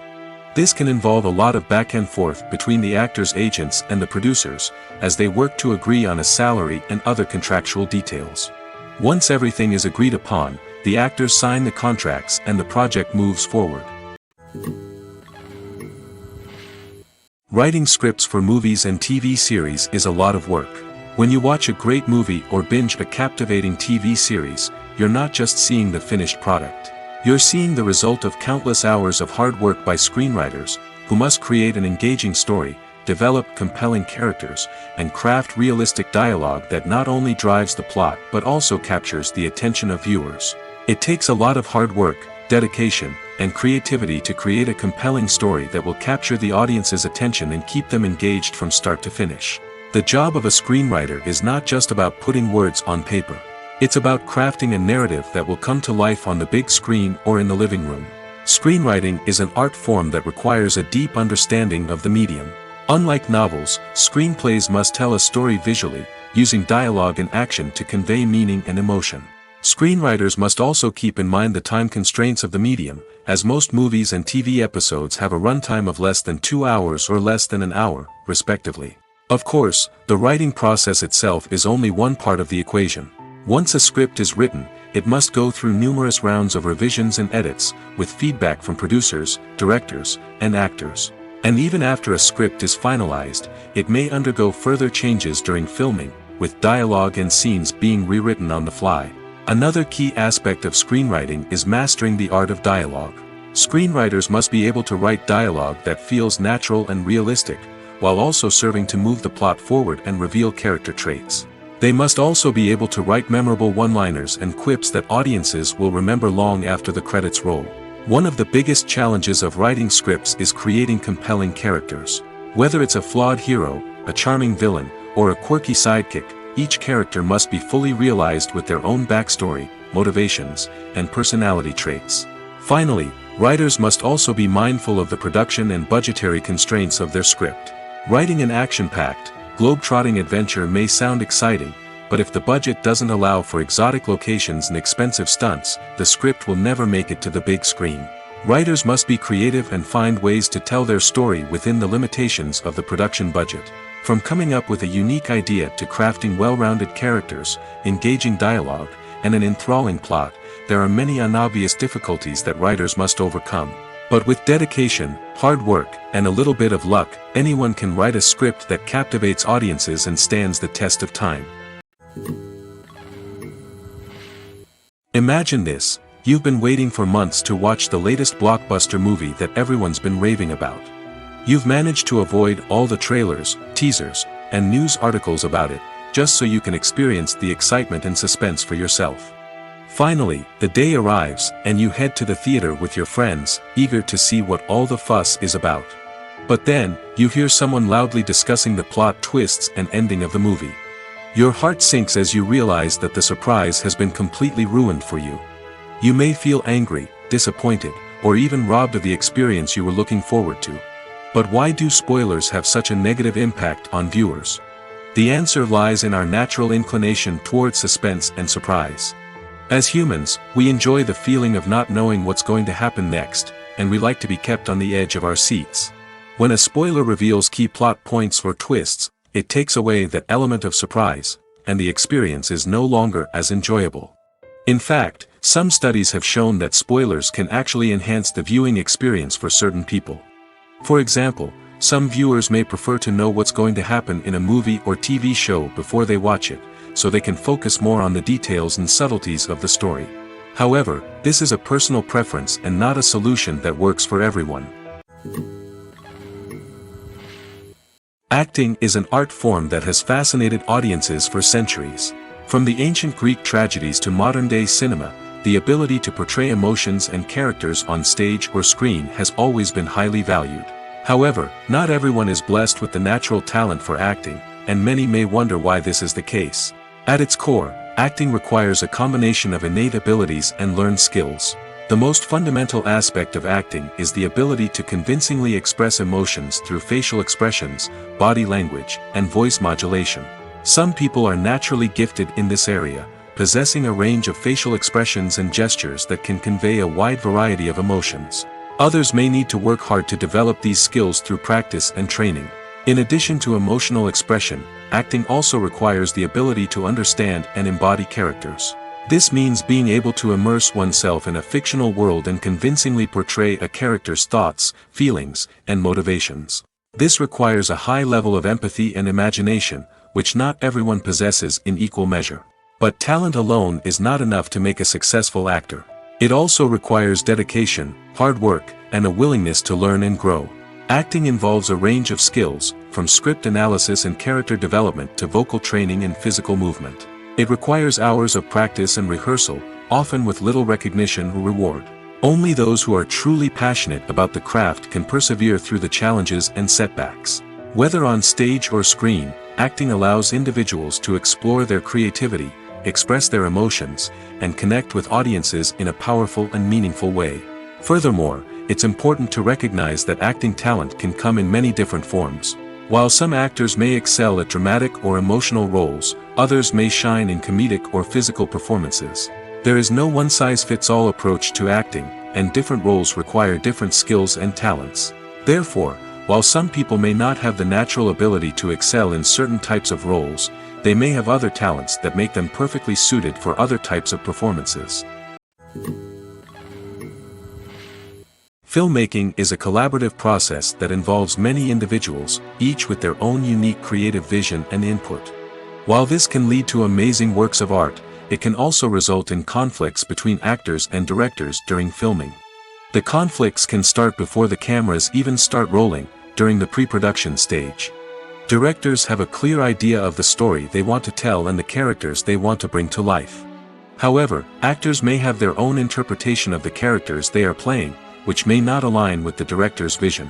This can involve a lot of back and forth between the actors' agents and the producers, as they work to agree on a salary and other contractual details. Once everything is agreed upon, the actors sign the contracts and the project moves forward. Writing scripts for movies and TV series is a lot of work. When you watch a great movie or binge a captivating TV series, you're not just seeing the finished product. You're seeing the result of countless hours of hard work by screenwriters, who must create an engaging story, develop compelling characters, and craft realistic dialogue that not only drives the plot but also captures the attention of viewers. It takes a lot of hard work, dedication, and creativity to create a compelling story that will capture the audience's attention and keep them engaged from start to finish. The job of a screenwriter is not just about putting words on paper. It's about crafting a narrative that will come to life on the big screen or in the living room. Screenwriting is an art form that requires a deep understanding of the medium. Unlike novels, screenplays must tell a story visually, using dialogue and action to convey meaning and emotion. Screenwriters must also keep in mind the time constraints of the medium, as most movies and TV episodes have a runtime of less than 2 hours or less than an hour, respectively. Of course, the writing process itself is only one part of the equation. Once a script is written, it must go through numerous rounds of revisions and edits, with feedback from producers, directors, and actors. And even after a script is finalized, it may undergo further changes during filming, with dialogue and scenes being rewritten on the fly. Another key aspect of screenwriting is mastering the art of dialogue. Screenwriters must be able to write dialogue that feels natural and realistic, while also serving to move the plot forward and reveal character traits. They must also be able to write memorable one-liners and quips that audiences will remember long after the credits roll. One of the biggest challenges of writing scripts is creating compelling characters. Whether it's a flawed hero, a charming villain, or a quirky sidekick, each character must be fully realized with their own backstory, motivations, and personality traits. Finally, writers must also be mindful of the production and budgetary constraints of their script. Writing an action-packed, globe-trotting adventure may sound exciting, but if the budget doesn't allow for exotic locations and expensive stunts, the script will never make it to the big screen. Writers must be creative and find ways to tell their story within the limitations of the production budget. From coming up with a unique idea to crafting well-rounded characters, engaging dialogue, and an enthralling plot, there are many unobvious difficulties that writers must overcome. But with dedication, hard work, and a little bit of luck, anyone can write a script that captivates audiences and stands the test of time. Imagine this: you've been waiting for months to watch the latest blockbuster movie that everyone's been raving about. You've managed to avoid all the trailers, teasers, and news articles about it, just so you can experience the excitement and suspense for yourself. Finally, the day arrives, and you head to the theater with your friends, eager to see what all the fuss is about. But then, you hear someone loudly discussing the plot twists and ending of the movie. Your heart sinks as you realize that the surprise has been completely ruined for you. You may feel angry, disappointed, or even robbed of the experience you were looking forward to. But why do spoilers have such a negative impact on viewers? The answer lies in our natural inclination toward suspense and surprise. As humans, we enjoy the feeling of not knowing what's going to happen next, and we like to be kept on the edge of our seats. When a spoiler reveals key plot points or twists, it takes away that element of surprise, and the experience is no longer as enjoyable. In fact, some studies have shown that spoilers can actually enhance the viewing experience for certain people. For example, some viewers may prefer to know what's going to happen in a movie or TV show before they watch it, so they can focus more on the details and subtleties of the story. However, this is a personal preference and not a solution that works for everyone. Acting is an art form that has fascinated audiences for centuries. From the ancient Greek tragedies to modern-day cinema, the ability to portray emotions and characters on stage or screen has always been highly valued. However, not everyone is blessed with the natural talent for acting, and many may wonder why this is the case. At its core, acting requires a combination of innate abilities and learned skills. The most fundamental aspect of acting is the ability to convincingly express emotions through facial expressions, body language, and voice modulation. Some people are naturally gifted in this area, possessing a range of facial expressions and gestures that can convey a wide variety of emotions. Others may need to work hard to develop these skills through practice and training. In addition to emotional expression, acting also requires the ability to understand and embody characters. This means being able to immerse oneself in a fictional world and convincingly portray a character's thoughts, feelings, and motivations. This requires a high level of empathy and imagination, which not everyone possesses in equal measure. But talent alone is not enough to make a successful actor. It also requires dedication, hard work, and a willingness to learn and grow. Acting involves a range of skills, from script analysis and character development to vocal training and physical movement. It requires hours of practice and rehearsal, often with little recognition or reward. Only those who are truly passionate about the craft can persevere through the challenges and setbacks. Whether on stage or screen, acting allows individuals to explore their creativity, express their emotions, and connect with audiences in a powerful and meaningful way. Furthermore, it's important to recognize that acting talent can come in many different forms. While some actors may excel at dramatic or emotional roles, others may shine in comedic or physical performances. There is no one-size-fits-all approach to acting, and different roles require different skills and talents. Therefore, while some people may not have the natural ability to excel in certain types of roles, they may have other talents that make them perfectly suited for other types of performances. Filmmaking is a collaborative process that involves many individuals, each with their own unique creative vision and input. While this can lead to amazing works of art, it can also result in conflicts between actors and directors during filming. The conflicts can start before the cameras even start rolling, during the pre-production stage. Directors have a clear idea of the story they want to tell and the characters they want to bring to life. However, actors may have their own interpretation of the characters they are playing, which may not align with the director's vision.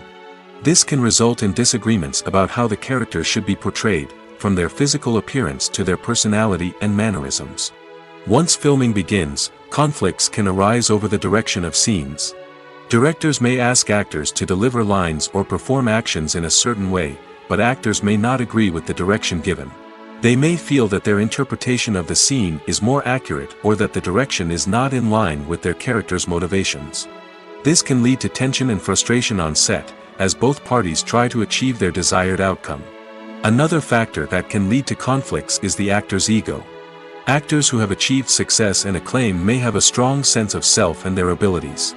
This can result in disagreements about how the characters should be portrayed, from their physical appearance to their personality and mannerisms. Once filming begins, conflicts can arise over the direction of scenes. Directors may ask actors to deliver lines or perform actions in a certain way, but actors may not agree with the direction given. They may feel that their interpretation of the scene is more accurate or that the direction is not in line with their character's motivations. This can lead to tension and frustration on set, as both parties try to achieve their desired outcome. Another factor that can lead to conflicts is the actor's ego. Actors who have achieved success and acclaim may have a strong sense of self and their abilities.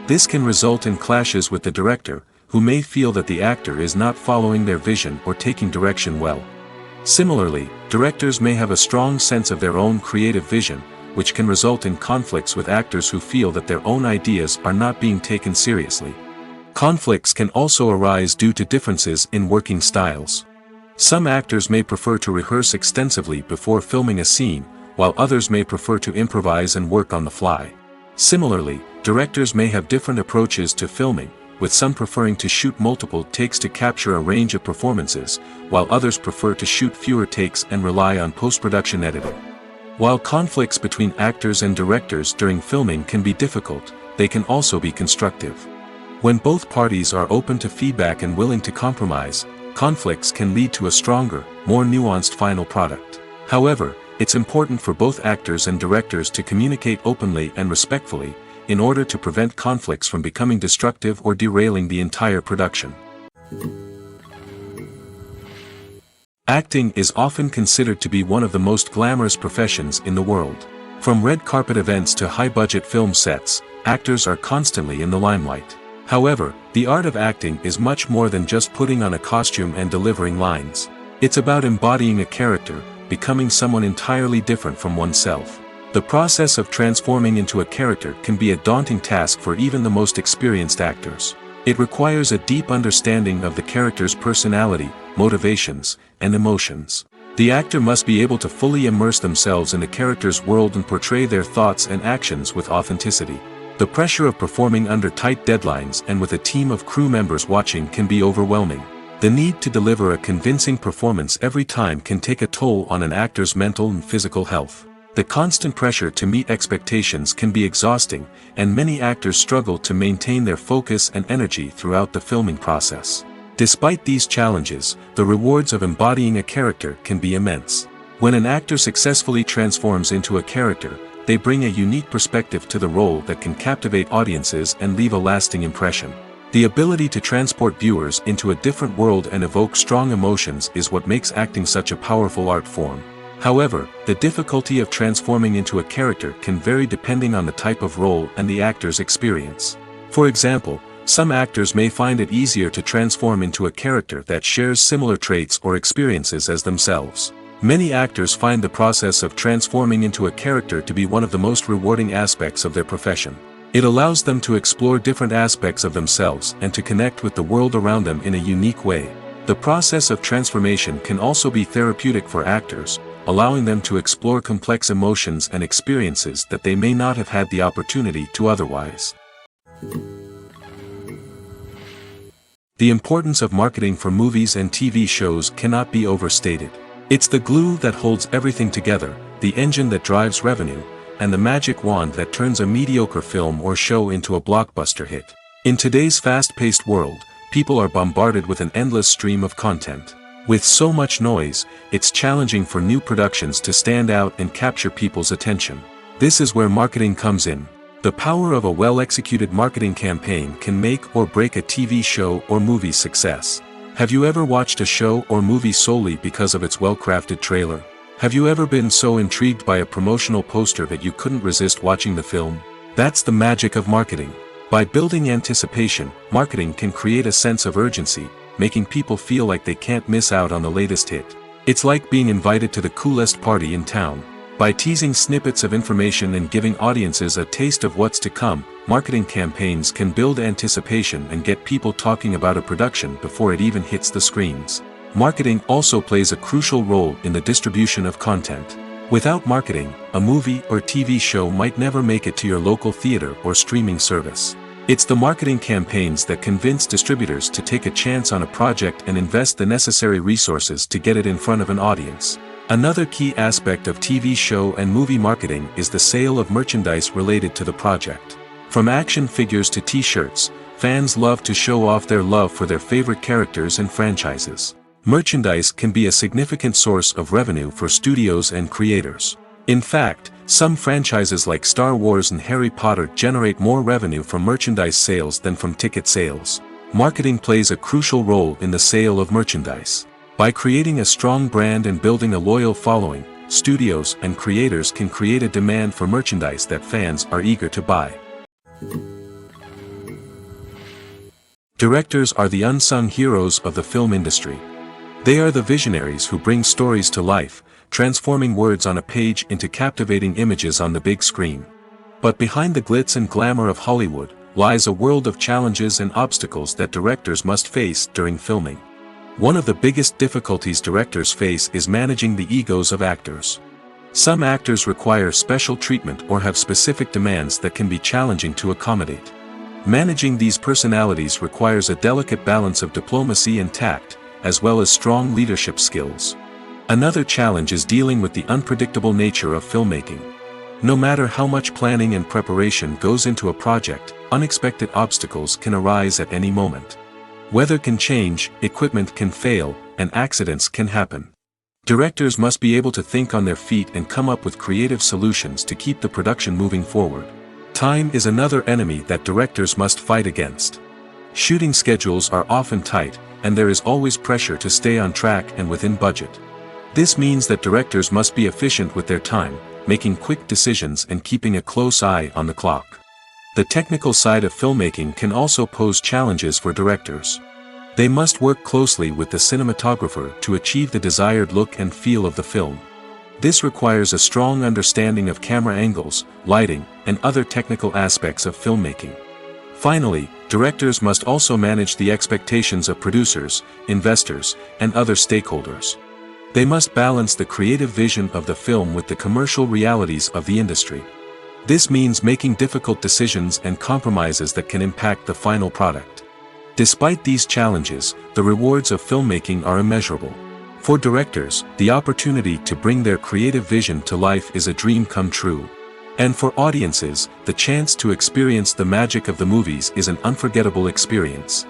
This can result in clashes with the director, who may feel that the actor is not following their vision or taking direction well. Similarly, directors may have a strong sense of their own creative vision, which can result in conflicts with actors who feel that their own ideas are not being taken seriously. Conflicts can also arise due to differences in working styles. Some actors may prefer to rehearse extensively before filming a scene, while others may prefer to improvise and work on the fly. Similarly, directors may have different approaches to filming, with some preferring to shoot multiple takes to capture a range of performances, while others prefer to shoot fewer takes and rely on post-production editing. While conflicts between actors and directors during filming can be difficult, they can also be constructive. When both parties are open to feedback and willing to compromise, conflicts can lead to a stronger, more nuanced final product. However, it's important for both actors and directors to communicate openly and respectfully, in order to prevent conflicts from becoming destructive or derailing the entire production. Acting is often considered to be one of the most glamorous professions in the world. From red carpet events to high-budget film sets, actors are constantly in the limelight. However, the art of acting is much more than just putting on a costume and delivering lines. It's about embodying a character, becoming someone entirely different from oneself. The process of transforming into a character can be a daunting task for even the most experienced actors. It requires a deep understanding of the character's personality, motivations, and emotions. The actor must be able to fully immerse themselves in the character's world and portray their thoughts and actions with authenticity. The pressure of performing under tight deadlines and with a team of crew members watching can be overwhelming. The need to deliver a convincing performance every time can take a toll on an actor's mental and physical health. The constant pressure to meet expectations can be exhausting, and many actors struggle to maintain their focus and energy throughout the filming process. Despite these challenges, the rewards of embodying a character can be immense. When an actor successfully transforms into a character, they bring a unique perspective to the role that can captivate audiences and leave a lasting impression. The ability to transport viewers into a different world and evoke strong emotions is what makes acting such a powerful art form. However, the difficulty of transforming into a character can vary depending on the type of role and the actor's experience. For example, some actors may find it easier to transform into a character that shares similar traits or experiences as themselves. Many actors find the process of transforming into a character to be one of the most rewarding aspects of their profession. It allows them to explore different aspects of themselves and to connect with the world around them in a unique way. The process of transformation can also be therapeutic for actors, allowing them to explore complex emotions and experiences that they may not have had the opportunity to otherwise. The importance of marketing for movies and TV shows cannot be overstated. It's the glue that holds everything together, the engine that drives revenue, and the magic wand that turns a mediocre film or show into a blockbuster hit. In today's fast-paced world, people are bombarded with an endless stream of content. With so much noise, it's challenging for new productions to stand out and capture people's attention. This is where marketing comes in. The power of a well-executed marketing campaign can make or break a TV show or movie's success. Have you ever watched a show or movie solely because of its well-crafted trailer? Have you ever been so intrigued by a promotional poster that you couldn't resist watching the film? That's the magic of marketing. By building anticipation, marketing can create a sense of urgency, making people feel like they can't miss out on the latest hit. It's like being invited to the coolest party in town. By teasing snippets of information and giving audiences a taste of what's to come, marketing campaigns can build anticipation and get people talking about a production before it even hits the screens. Marketing also plays a crucial role in the distribution of content. Without marketing, a movie or TV show might never make it to your local theater or streaming service. It's the marketing campaigns that convince distributors to take a chance on a project and invest the necessary resources to get it in front of an audience. Another key aspect of TV show and movie marketing is the sale of merchandise related to the project. From action figures to t-shirts, fans love to show off their love for their favorite characters and franchises. Merchandise can be a significant source of revenue for studios and creators. In fact, some franchises like Star Wars and Harry Potter generate more revenue from merchandise sales than from ticket sales. Marketing plays a crucial role in the sale of merchandise. By creating a strong brand and building a loyal following, studios and creators can create a demand for merchandise that fans are eager to buy. Directors are the unsung heroes of the film industry. They are the visionaries who bring stories to life, transforming words on a page into captivating images on the big screen. But behind the glitz and glamour of Hollywood lies a world of challenges and obstacles that directors must face during filming. One of the biggest difficulties directors face is managing the egos of actors. Some actors require special treatment or have specific demands that can be challenging to accommodate. Managing these personalities requires a delicate balance of diplomacy and tact, as well as strong leadership skills. Another challenge is dealing with the unpredictable nature of filmmaking. No matter how much planning and preparation goes into a project, unexpected obstacles can arise at any moment. Weather can change, equipment can fail, and accidents can happen. Directors must be able to think on their feet and come up with creative solutions to keep the production moving forward. Time is another enemy that directors must fight against. Shooting schedules are often tight, and there is always pressure to stay on track and within budget. This means that directors must be efficient with their time, making quick decisions and keeping a close eye on the clock. The technical side of filmmaking can also pose challenges for directors. They must work closely with the cinematographer to achieve the desired look and feel of the film. This requires a strong understanding of camera angles, lighting, and other technical aspects of filmmaking. Finally, directors must also manage the expectations of producers, investors, and other stakeholders. They must balance the creative vision of the film with the commercial realities of the industry. This means making difficult decisions and compromises that can impact the final product. Despite these challenges, the rewards of filmmaking are immeasurable. For directors, the opportunity to bring their creative vision to life is a dream come true. And for audiences, the chance to experience the magic of the movies is an unforgettable experience.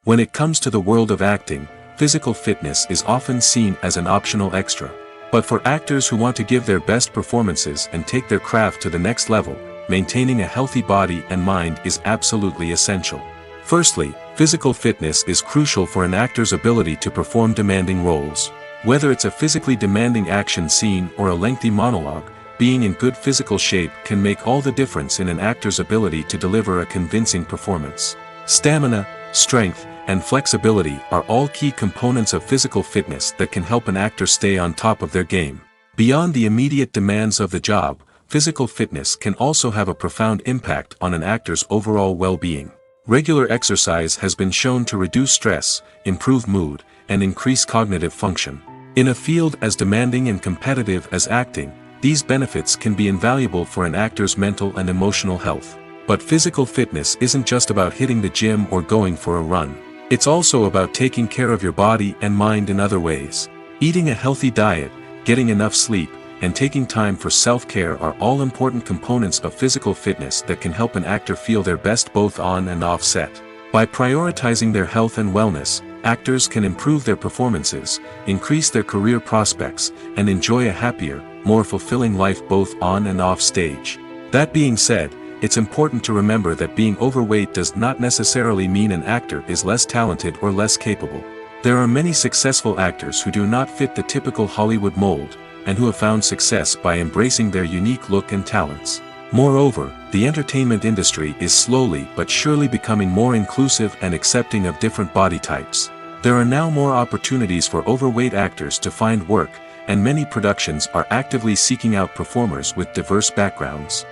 When it comes to the world of acting, physical fitness is often seen as an optional extra. But for actors who want to give their best performances and take their craft to the next level, maintaining a healthy body and mind is absolutely essential. Firstly, physical fitness is crucial for an actor's ability to perform demanding roles. Whether it's a physically demanding action scene or a lengthy monologue, being in good physical shape can make all the difference in an actor's ability to deliver a convincing performance. Stamina, strength, and flexibility are all key components of physical fitness that can help an actor stay on top of their game. Beyond the immediate demands of the job, physical fitness can also have a profound impact on an actor's overall well-being. Regular exercise has been shown to reduce stress, improve mood, and increase cognitive function. In a field as demanding and competitive as acting, these benefits can be invaluable for an actor's mental and emotional health. But physical fitness isn't just about hitting the gym or going for a run. It's also about taking care of your body and mind in other ways. Eating a healthy diet, getting enough sleep, and taking time for self-care are all important components of physical fitness that can help an actor feel their best both on and off set. By prioritizing their health and wellness, actors can improve their performances, increase their career prospects, and enjoy a happier, more fulfilling life both on and off stage. That being said, it's important to remember that being overweight does not necessarily mean an actor is less talented or less capable. There are many successful actors who do not fit the typical Hollywood mold, and who have found success by embracing their unique look and talents. Moreover, the entertainment industry is slowly but surely becoming more inclusive and accepting of different body types. There are now more opportunities for overweight actors to find work, and many productions are actively seeking out performers with diverse backgrounds.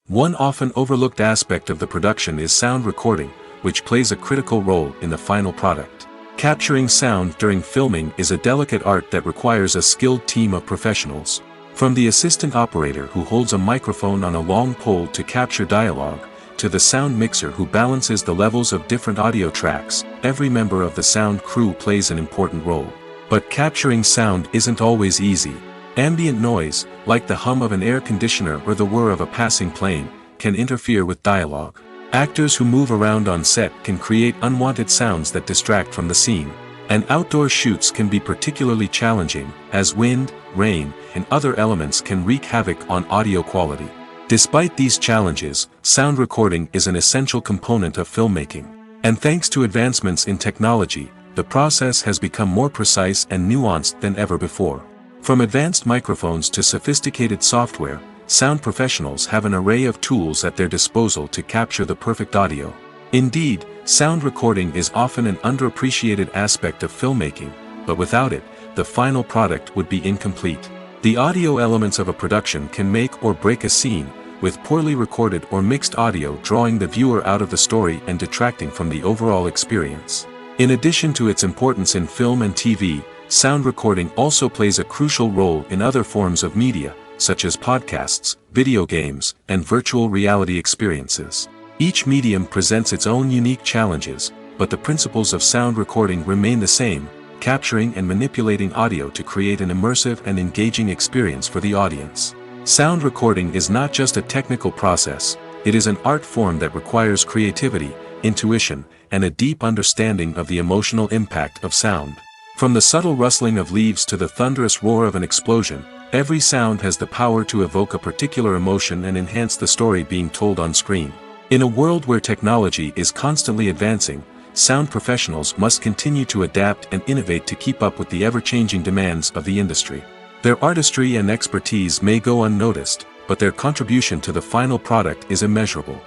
One often overlooked aspect of the production is sound recording, which plays a critical role in the final product. Capturing sound during filming is a delicate art that requires a skilled team of professionals. From the assistant operator who holds a microphone on a long pole to capture dialogue, to the sound mixer who balances the levels of different audio tracks, every member of the sound crew plays an important role. But capturing sound isn't always easy. Ambient noise, like the hum of an air conditioner or the whir of a passing plane, can interfere with dialogue. Actors who move around on set can create unwanted sounds that distract from the scene. And outdoor shoots can be particularly challenging, as wind, rain, and other elements can wreak havoc on audio quality. Despite these challenges, sound recording is an essential component of filmmaking. And thanks to advancements in technology, the process has become more precise and nuanced than ever before. From advanced microphones to sophisticated software, sound professionals have an array of tools at their disposal to capture the perfect audio. Indeed, sound recording is often an underappreciated aspect of filmmaking, but without it, the final product would be incomplete. The audio elements of a production can make or break a scene, with poorly recorded or mixed audio drawing the viewer out of the story and detracting from the overall experience. In addition to its importance in film and TV, sound recording also plays a crucial role in other forms of media, such as podcasts, video games, and virtual reality experiences. Each medium presents its own unique challenges, but the principles of sound recording remain the same, capturing and manipulating audio to create an immersive and engaging experience for the audience. Sound recording is not just a technical process, it is an art form that requires creativity, intuition, and a deep understanding of the emotional impact of sound. From the subtle rustling of leaves to the thunderous roar of an explosion, every sound has the power to evoke a particular emotion and enhance the story being told on screen. In a world where technology is constantly advancing, sound professionals must continue to adapt and innovate to keep up with the ever-changing demands of the industry. Their artistry and expertise may go unnoticed, but their contribution to the final product is immeasurable.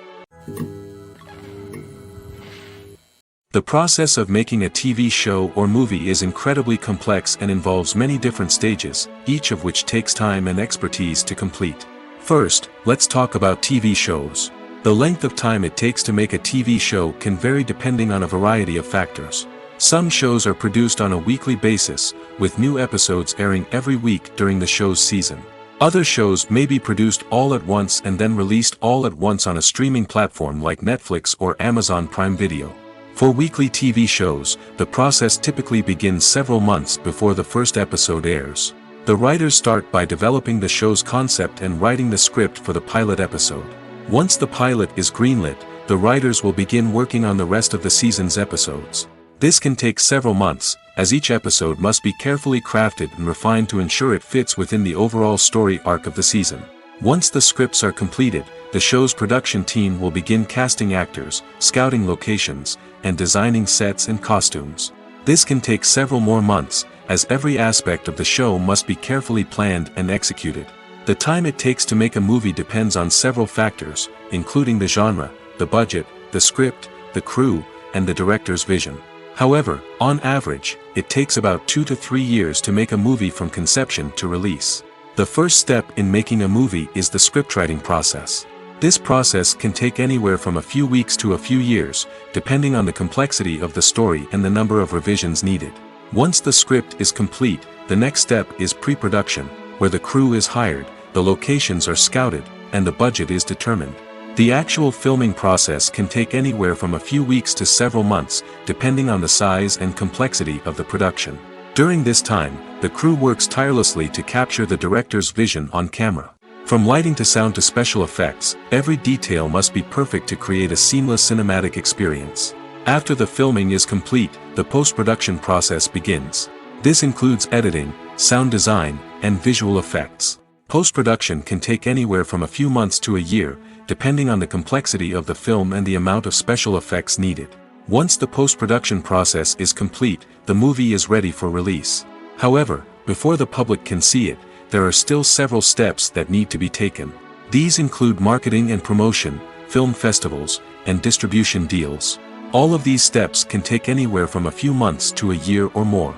The process of making a TV show or movie is incredibly complex and involves many different stages, each of which takes time and expertise to complete. First, let's talk about TV shows. The length of time it takes to make a TV show can vary depending on a variety of factors. Some shows are produced on a weekly basis, with new episodes airing every week during the show's season. Other shows may be produced all at once and then released all at once on a streaming platform like Netflix or Amazon Prime Video. For weekly TV shows, the process typically begins several months before the first episode airs. The writers start by developing the show's concept and writing the script for the pilot episode. Once the pilot is greenlit, the writers will begin working on the rest of the season's episodes. This can take several months, as each episode must be carefully crafted and refined to ensure it fits within the overall story arc of the season. Once the scripts are completed, the show's production team will begin casting actors, scouting locations, and designing sets and costumes. This can take several more months, as every aspect of the show must be carefully planned and executed. The time it takes to make a movie depends on several factors, including the genre, the budget, the script, the crew, and the director's vision. However, on average, it takes about 2 to 3 years to make a movie from conception to release. The first step in making a movie is the scriptwriting process. This process can take anywhere from a few weeks to a few years, depending on the complexity of the story and the number of revisions needed. Once the script is complete, the next step is pre-production, where the crew is hired, the locations are scouted, and the budget is determined. The actual filming process can take anywhere from a few weeks to several months, depending on the size and complexity of the production. During this time, the crew works tirelessly to capture the director's vision on camera. From lighting to sound to special effects, every detail must be perfect to create a seamless cinematic experience. After the filming is complete, the post-production process begins. This includes editing, sound design, and visual effects. Post-production can take anywhere from a few months to a year, depending on the complexity of the film and the amount of special effects needed. Once the post-production process is complete, the movie is ready for release. However, before the public can see it, there are still several steps that need to be taken. These include marketing and promotion, film festivals, and distribution deals. All of these steps can take anywhere from a few months to a year or more.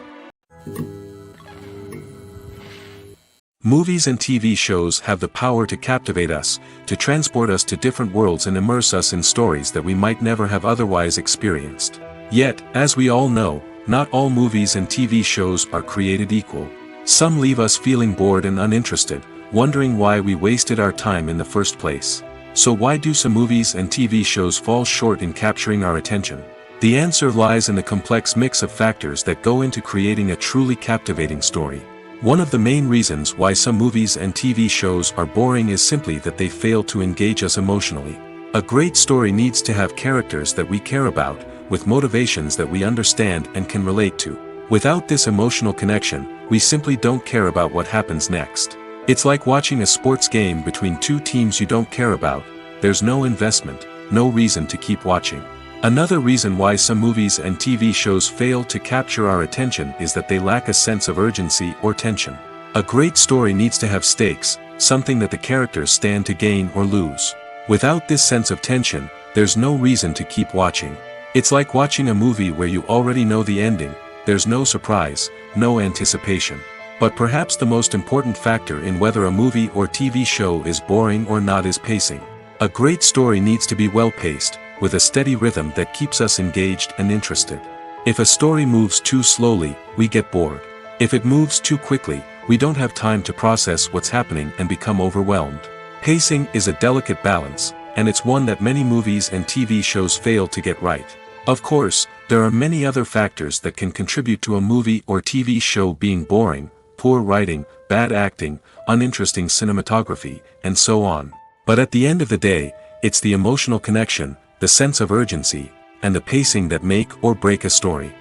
Movies and TV shows have the power to captivate us, to transport us to different worlds and immerse us in stories that we might never have otherwise experienced. Yet, as we all know, not all movies and TV shows are created equal. Some leave us feeling bored and uninterested, wondering why we wasted our time in the first place. So why do some movies and TV shows fall short in capturing our attention? The answer lies in the complex mix of factors that go into creating a truly captivating story. One of the main reasons why some movies and TV shows are boring is simply that they fail to engage us emotionally. A great story needs to have characters that we care about, with motivations that we understand and can relate to. Without this emotional connection, we simply don't care about what happens next. It's like watching a sports game between two teams you don't care about. There's no investment, no reason to keep watching. Another reason why some movies and TV shows fail to capture our attention is that they lack a sense of urgency or tension. A great story needs to have stakes, something that the characters stand to gain or lose. Without this sense of tension, there's no reason to keep watching. It's like watching a movie where you already know the ending. There's no surprise, no anticipation. But perhaps the most important factor in whether a movie or TV show is boring or not is pacing. A great story needs to be well-paced, with a steady rhythm that keeps us engaged and interested. If a story moves too slowly, we get bored. If it moves too quickly, we don't have time to process what's happening and become overwhelmed. Pacing is a delicate balance, and it's one that many movies and TV shows fail to get right. Of course, there are many other factors that can contribute to a movie or TV show being boring: poor writing, bad acting, uninteresting cinematography, and so on. But at the end of the day, it's the emotional connection, the sense of urgency, and the pacing that make or break a story.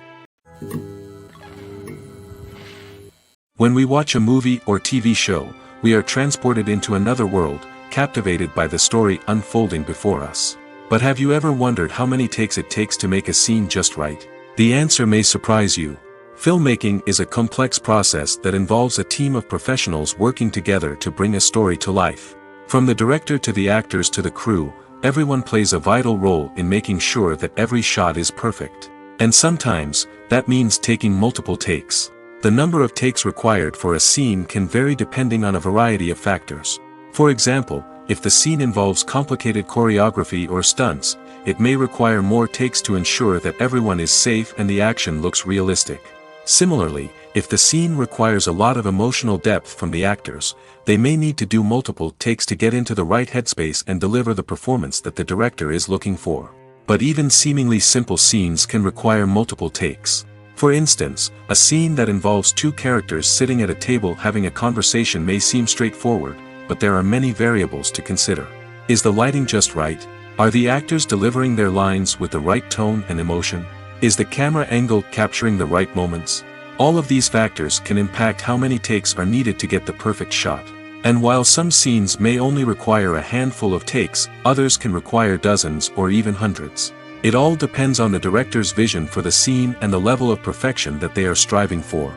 When we watch a movie or TV show, we are transported into another world, captivated by the story unfolding before us. But have you ever wondered how many takes it takes to make a scene just right? The answer may surprise you. Filmmaking is a complex process that involves a team of professionals working together to bring a story to life. From the director to the actors to the crew, everyone plays a vital role in making sure that every shot is perfect. And sometimes, that means taking multiple takes. The number of takes required for a scene can vary depending on a variety of factors. For example, if the scene involves complicated choreography or stunts, it may require more takes to ensure that everyone is safe and the action looks realistic. Similarly, if the scene requires a lot of emotional depth from the actors, they may need to do multiple takes to get into the right headspace and deliver the performance that the director is looking for. But even seemingly simple scenes can require multiple takes. For instance, a scene that involves two characters sitting at a table having a conversation may seem straightforward, but there are many variables to consider. Is the lighting just right? Are the actors delivering their lines with the right tone and emotion? Is the camera angle capturing the right moments? All of these factors can impact how many takes are needed to get the perfect shot. And while some scenes may only require a handful of takes, others can require dozens or even hundreds. It all depends on the director's vision for the scene and the level of perfection that they are striving for.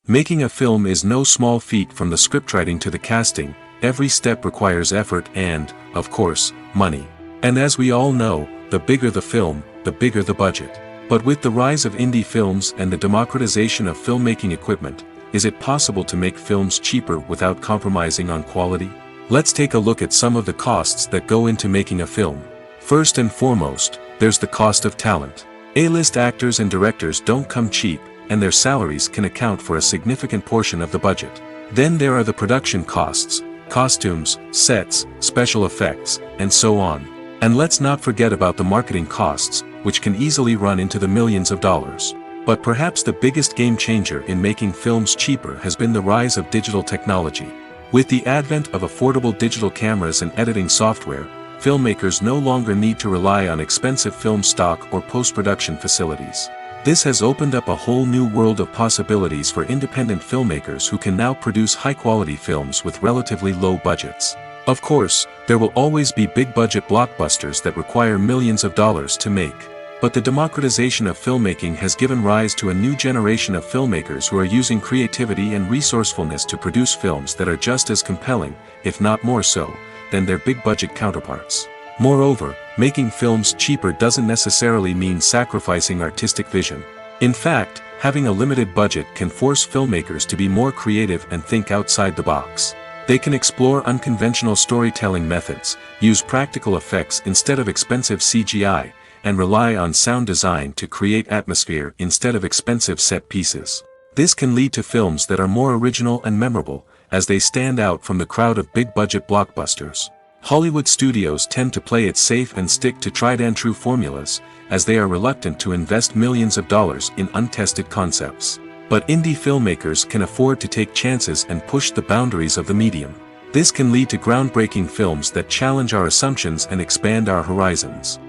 Making a film is no small feat. From the scriptwriting to the casting. Every step requires effort and, of course, money. And as we all know, the bigger the film, the bigger the budget. But with the rise of indie films and the democratization of filmmaking equipment, is it possible to make films cheaper without compromising on quality? Let's take a look at some of the costs that go into making a film. First and foremost, there's the cost of talent. A-list actors and directors don't come cheap, and their salaries can account for a significant portion of the budget. Then there are the production costs, costumes, sets, special effects, and so on. And let's not forget about the marketing costs, which can easily run into the millions of dollars. But perhaps the biggest game changer in making films cheaper has been the rise of digital technology. With the advent of affordable digital cameras and editing software, filmmakers no longer need to rely on expensive film stock or post-production facilities. This has opened up a whole new world of possibilities for independent filmmakers who can now produce high-quality films with relatively low budgets. Of course, there will always be big-budget blockbusters that require millions of dollars to make. But the democratization of filmmaking has given rise to a new generation of filmmakers who are using creativity and resourcefulness to produce films that are just as compelling, if not more so, than their big-budget counterparts. Moreover, making films cheaper doesn't necessarily mean sacrificing artistic vision. In fact, having a limited budget can force filmmakers to be more creative and think outside the box. They can explore unconventional storytelling methods, use practical effects instead of expensive CGI, and rely on sound design to create atmosphere instead of expensive set pieces. This can lead to films that are more original and memorable, as they stand out from the crowd of big-budget blockbusters. Hollywood studios tend to play it safe and stick to tried-and-true formulas, as they are reluctant to invest millions of dollars in untested concepts. But indie filmmakers can afford to take chances and push the boundaries of the medium. This can lead to groundbreaking films that challenge our assumptions and expand our horizons.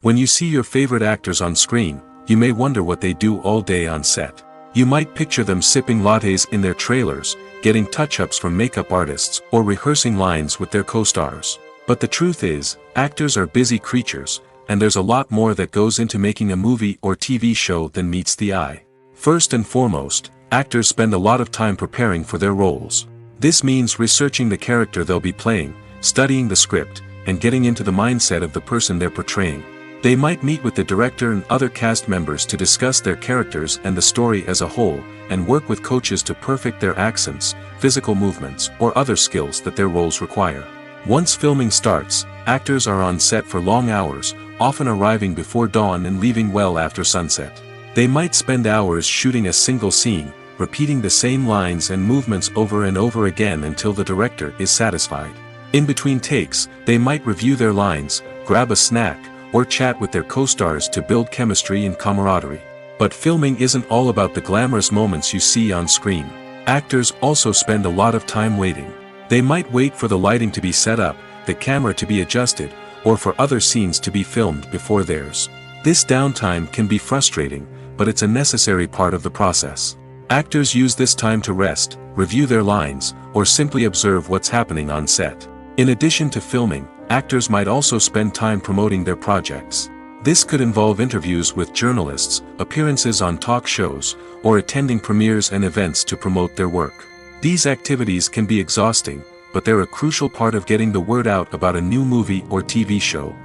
When you see your favorite actors on screen, you may wonder what they do all day on set. You might picture them sipping lattes in their trailers, getting touch-ups from makeup artists, or rehearsing lines with their co-stars. But the truth is, actors are busy creatures, and there's a lot more that goes into making a movie or TV show than meets the eye. First and foremost, actors spend a lot of time preparing for their roles. This means researching the character they'll be playing, studying the script, and getting into the mindset of the person they're portraying. They might meet with the director and other cast members to discuss their characters and the story as a whole, and work with coaches to perfect their accents, physical movements, or other skills that their roles require. Once filming starts, actors are on set for long hours, often arriving before dawn and leaving well after sunset. They might spend hours shooting a single scene, repeating the same lines and movements over and over again until the director is satisfied. In between takes, they might review their lines, grab a snack, or chat with their co-stars to build chemistry and camaraderie. But filming isn't all about the glamorous moments you see on screen. Actors also spend a lot of time waiting. They might wait for the lighting to be set up, the camera to be adjusted, or for other scenes to be filmed before theirs. This downtime can be frustrating, but it's a necessary part of the process. Actors use this time to rest, review their lines, or simply observe what's happening on set. In addition to filming, actors might also spend time promoting their projects. This could involve interviews with journalists, appearances on talk shows, or attending premieres and events to promote their work. These activities can be exhausting, but they're a crucial part of getting the word out about a new movie or TV show.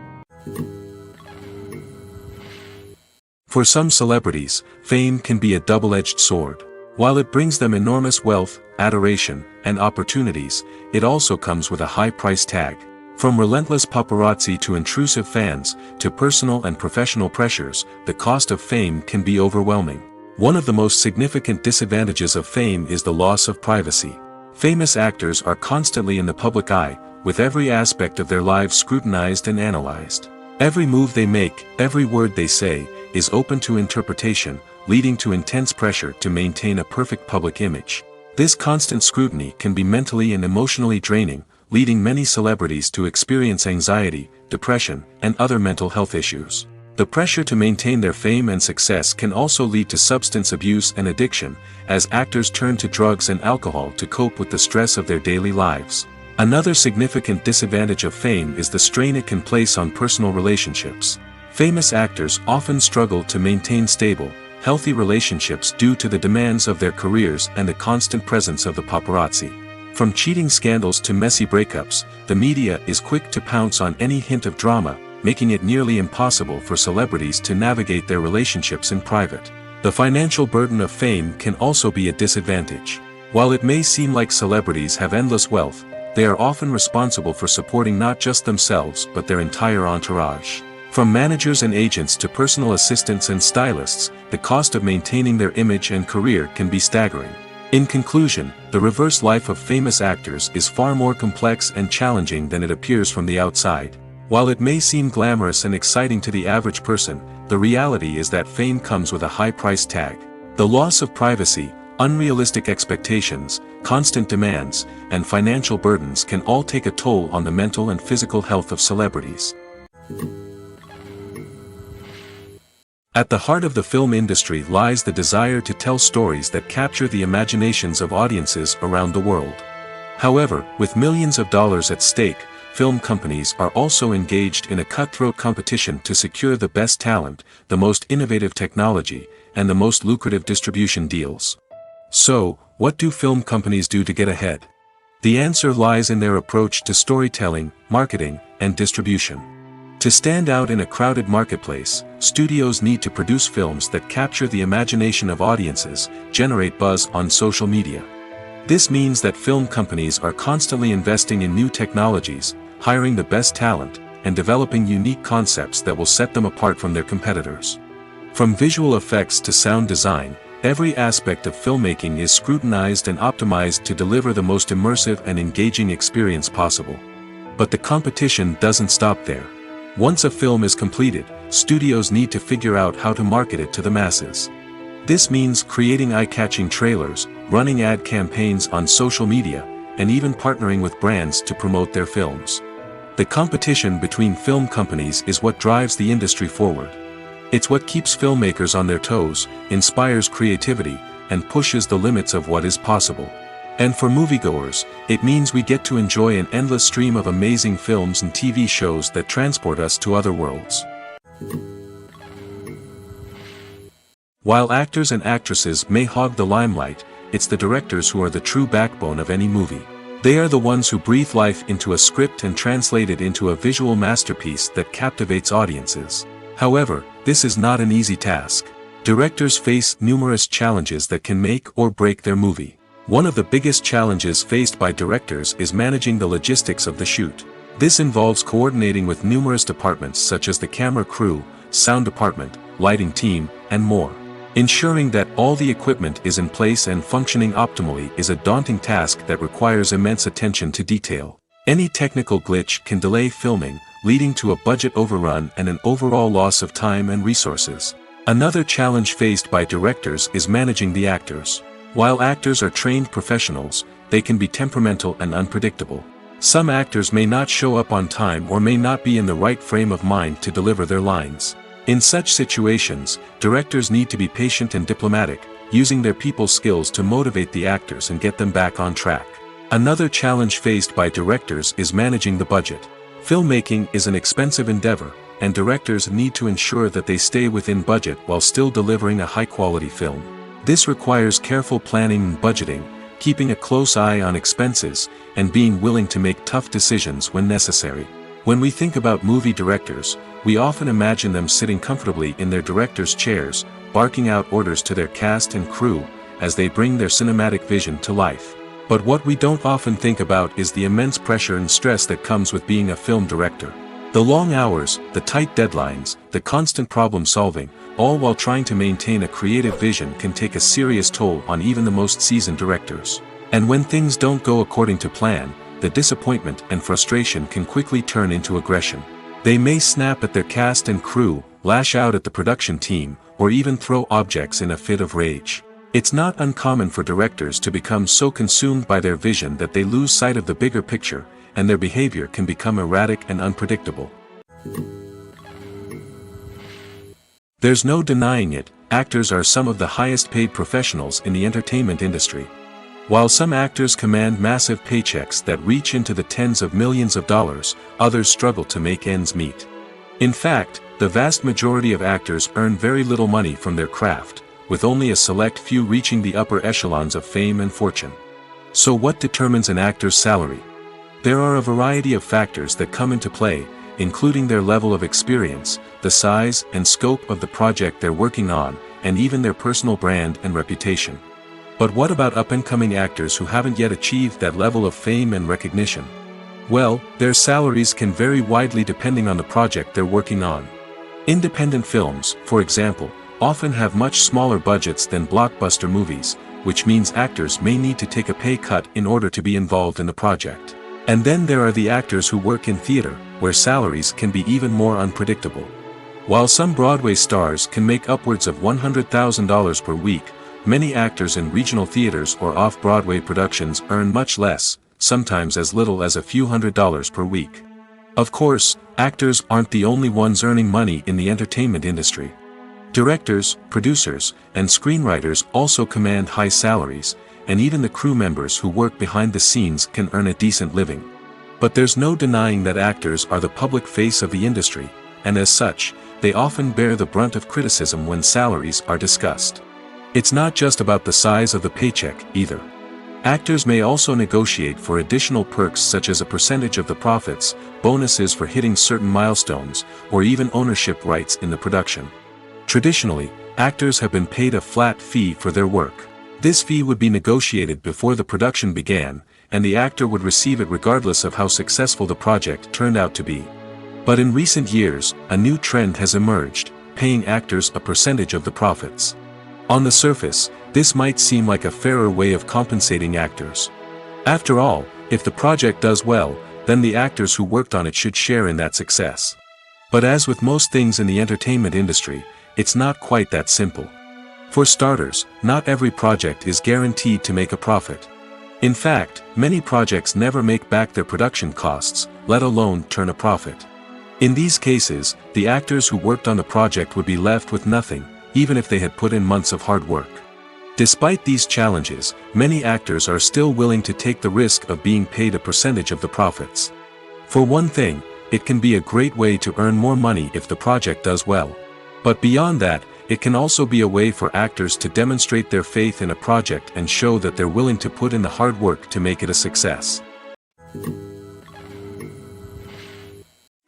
For some celebrities, fame can be a double-edged sword. While it brings them enormous wealth, adoration, and opportunities, it also comes with a high price tag. From relentless paparazzi to intrusive fans, to personal and professional pressures, the cost of fame can be overwhelming. One of the most significant disadvantages of fame is the loss of privacy. Famous actors are constantly in the public eye, with every aspect of their lives scrutinized and analyzed. Every move they make, every word they say, is open to interpretation, leading to intense pressure to maintain a perfect public image. This constant scrutiny can be mentally and emotionally draining, leading many celebrities to experience anxiety, depression, and other mental health issues. The pressure to maintain their fame and success can also lead to substance abuse and addiction, as actors turn to drugs and alcohol to cope with the stress of their daily lives. Another significant disadvantage of fame is the strain it can place on personal relationships. Famous actors often struggle to maintain stable, healthy relationships due to the demands of their careers and the constant presence of the paparazzi. From cheating scandals to messy breakups, the media is quick to pounce on any hint of drama, making it nearly impossible for celebrities to navigate their relationships in private. The financial burden of fame can also be a disadvantage. While it may seem like celebrities have endless wealth, they are often responsible for supporting not just themselves but their entire entourage. From managers and agents to personal assistants and stylists, the cost of maintaining their image and career can be staggering. In conclusion, the reverse life of famous actors is far more complex and challenging than it appears from the outside. While it may seem glamorous and exciting to the average person, the reality is that fame comes with a high price tag. The loss of privacy, unrealistic expectations, constant demands, and financial burdens can all take a toll on the mental and physical health of celebrities. At the heart of the film industry lies the desire to tell stories that capture the imaginations of audiences around the world. However, with millions of dollars at stake, film companies are also engaged in a cutthroat competition to secure the best talent, the most innovative technology, and the most lucrative distribution deals. So, what do film companies do to get ahead? The answer lies in their approach to storytelling, marketing, and distribution. To stand out in a crowded marketplace, studios need to produce films that capture the imagination of audiences, generate buzz on social media. This means that film companies are constantly investing in new technologies, hiring the best talent, and developing unique concepts that will set them apart from their competitors. From visual effects to sound design, every aspect of filmmaking is scrutinized and optimized to deliver the most immersive and engaging experience possible. But the competition doesn't stop there. Once a film is completed, studios need to figure out how to market it to the masses. This means creating eye-catching trailers, running ad campaigns on social media, and even partnering with brands to promote their films. The competition between film companies is what drives the industry forward. It's what keeps filmmakers on their toes, inspires creativity, and pushes the limits of what is possible. And for moviegoers, it means we get to enjoy an endless stream of amazing films and TV shows that transport us to other worlds. While actors and actresses may hog the limelight, it's the directors who are the true backbone of any movie. They are the ones who breathe life into a script and translate it into a visual masterpiece that captivates audiences. However, this is not an easy task. Directors face numerous challenges that can make or break their movie. One of the biggest challenges faced by directors is managing the logistics of the shoot. This involves coordinating with numerous departments such as the camera crew, sound department, lighting team, and more. Ensuring that all the equipment is in place and functioning optimally is a daunting task that requires immense attention to detail. Any technical glitch can delay filming, leading to a budget overrun and an overall loss of time and resources. Another challenge faced by directors is managing the actors. While actors are trained professionals, they can be temperamental and unpredictable. Some actors may not show up on time or may not be in the right frame of mind to deliver their lines. In such situations, directors need to be patient and diplomatic, using their people skills to motivate the actors and get them back on track. Another challenge faced by directors is managing the budget. Filmmaking is an expensive endeavor, and directors need to ensure that they stay within budget while still delivering a high-quality film. This requires careful planning and budgeting, keeping a close eye on expenses, and being willing to make tough decisions when necessary. When we think about movie directors, we often imagine them sitting comfortably in their director's chairs, barking out orders to their cast and crew, as they bring their cinematic vision to life. But what we don't often think about is the immense pressure and stress that comes with being a film director. The long hours, the tight deadlines, the constant problem solving, all while trying to maintain a creative vision can take a serious toll on even the most seasoned directors. And when things don't go according to plan, the disappointment and frustration can quickly turn into aggression. They may snap at their cast and crew, lash out at the production team, or even throw objects in a fit of rage. It's not uncommon for directors to become so consumed by their vision that they lose sight of the bigger picture, and their behavior can become erratic and unpredictable. There's no denying it, actors are some of the highest paid professionals in the entertainment industry. While some actors command massive paychecks that reach into the tens of millions of dollars, others struggle to make ends meet. In fact, the vast majority of actors earn very little money from their craft, with only a select few reaching the upper echelons of fame and fortune. So what determines an actor's salary? There are a variety of factors that come into play, including their level of experience, the size and scope of the project they're working on, and even their personal brand and reputation. But what about up-and-coming actors who haven't yet achieved that level of fame and recognition? Well, their salaries can vary widely depending on the project they're working on. Independent films, for example, often have much smaller budgets than blockbuster movies, which means actors may need to take a pay cut in order to be involved in the project. And then there are the actors who work in theater, where salaries can be even more unpredictable. While some Broadway stars can make upwards of $100,000 per week, many actors in regional theaters or off-Broadway productions earn much less, sometimes as little as a few $100s per week. Of course, actors aren't the only ones earning money in the entertainment industry. Directors, producers, and screenwriters also command high salaries, and even the crew members who work behind the scenes can earn a decent living. But there's no denying that actors are the public face of the industry, and as such, they often bear the brunt of criticism when salaries are discussed. It's not just about the size of the paycheck, either. Actors may also negotiate for additional perks such as a percentage of the profits, bonuses for hitting certain milestones, or even ownership rights in the production. Traditionally, actors have been paid a flat fee for their work. This fee would be negotiated before the production began, and the actor would receive it regardless of how successful the project turned out to be. But in recent years, a new trend has emerged, paying actors a percentage of the profits. On the surface, this might seem like a fairer way of compensating actors. After all, if the project does well, then the actors who worked on it should share in that success. But as with most things in the entertainment industry, it's not quite that simple. For starters, not every project is guaranteed to make a profit. In fact, many projects never make back their production costs, let alone turn a profit. In these cases, the actors who worked on the project would be left with nothing, even if they had put in months of hard work. Despite these challenges, many actors are still willing to take the risk of being paid a percentage of the profits. For one thing, it can be a great way to earn more money if the project does well. But beyond that, it can also be a way for actors to demonstrate their faith in a project and show that they're willing to put in the hard work to make it a success.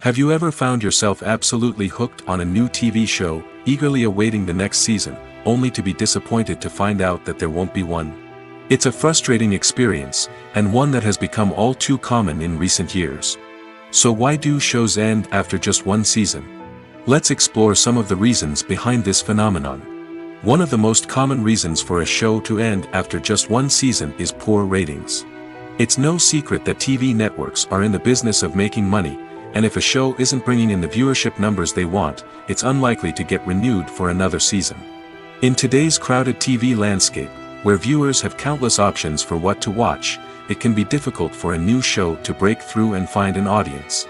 Have you ever found yourself absolutely hooked on a new TV show, eagerly awaiting the next season, only to be disappointed to find out that there won't be one? It's a frustrating experience, and one that has become all too common in recent years. So why do shows end after just one season? Let's explore some of the reasons behind this phenomenon. One of the most common reasons for a show to end after just one season is poor ratings. It's no secret that TV networks are in the business of making money, and if a show isn't bringing in the viewership numbers they want, it's unlikely to get renewed for another season. In today's crowded TV landscape, where viewers have countless options for what to watch, it can be difficult for a new show to break through and find an audience.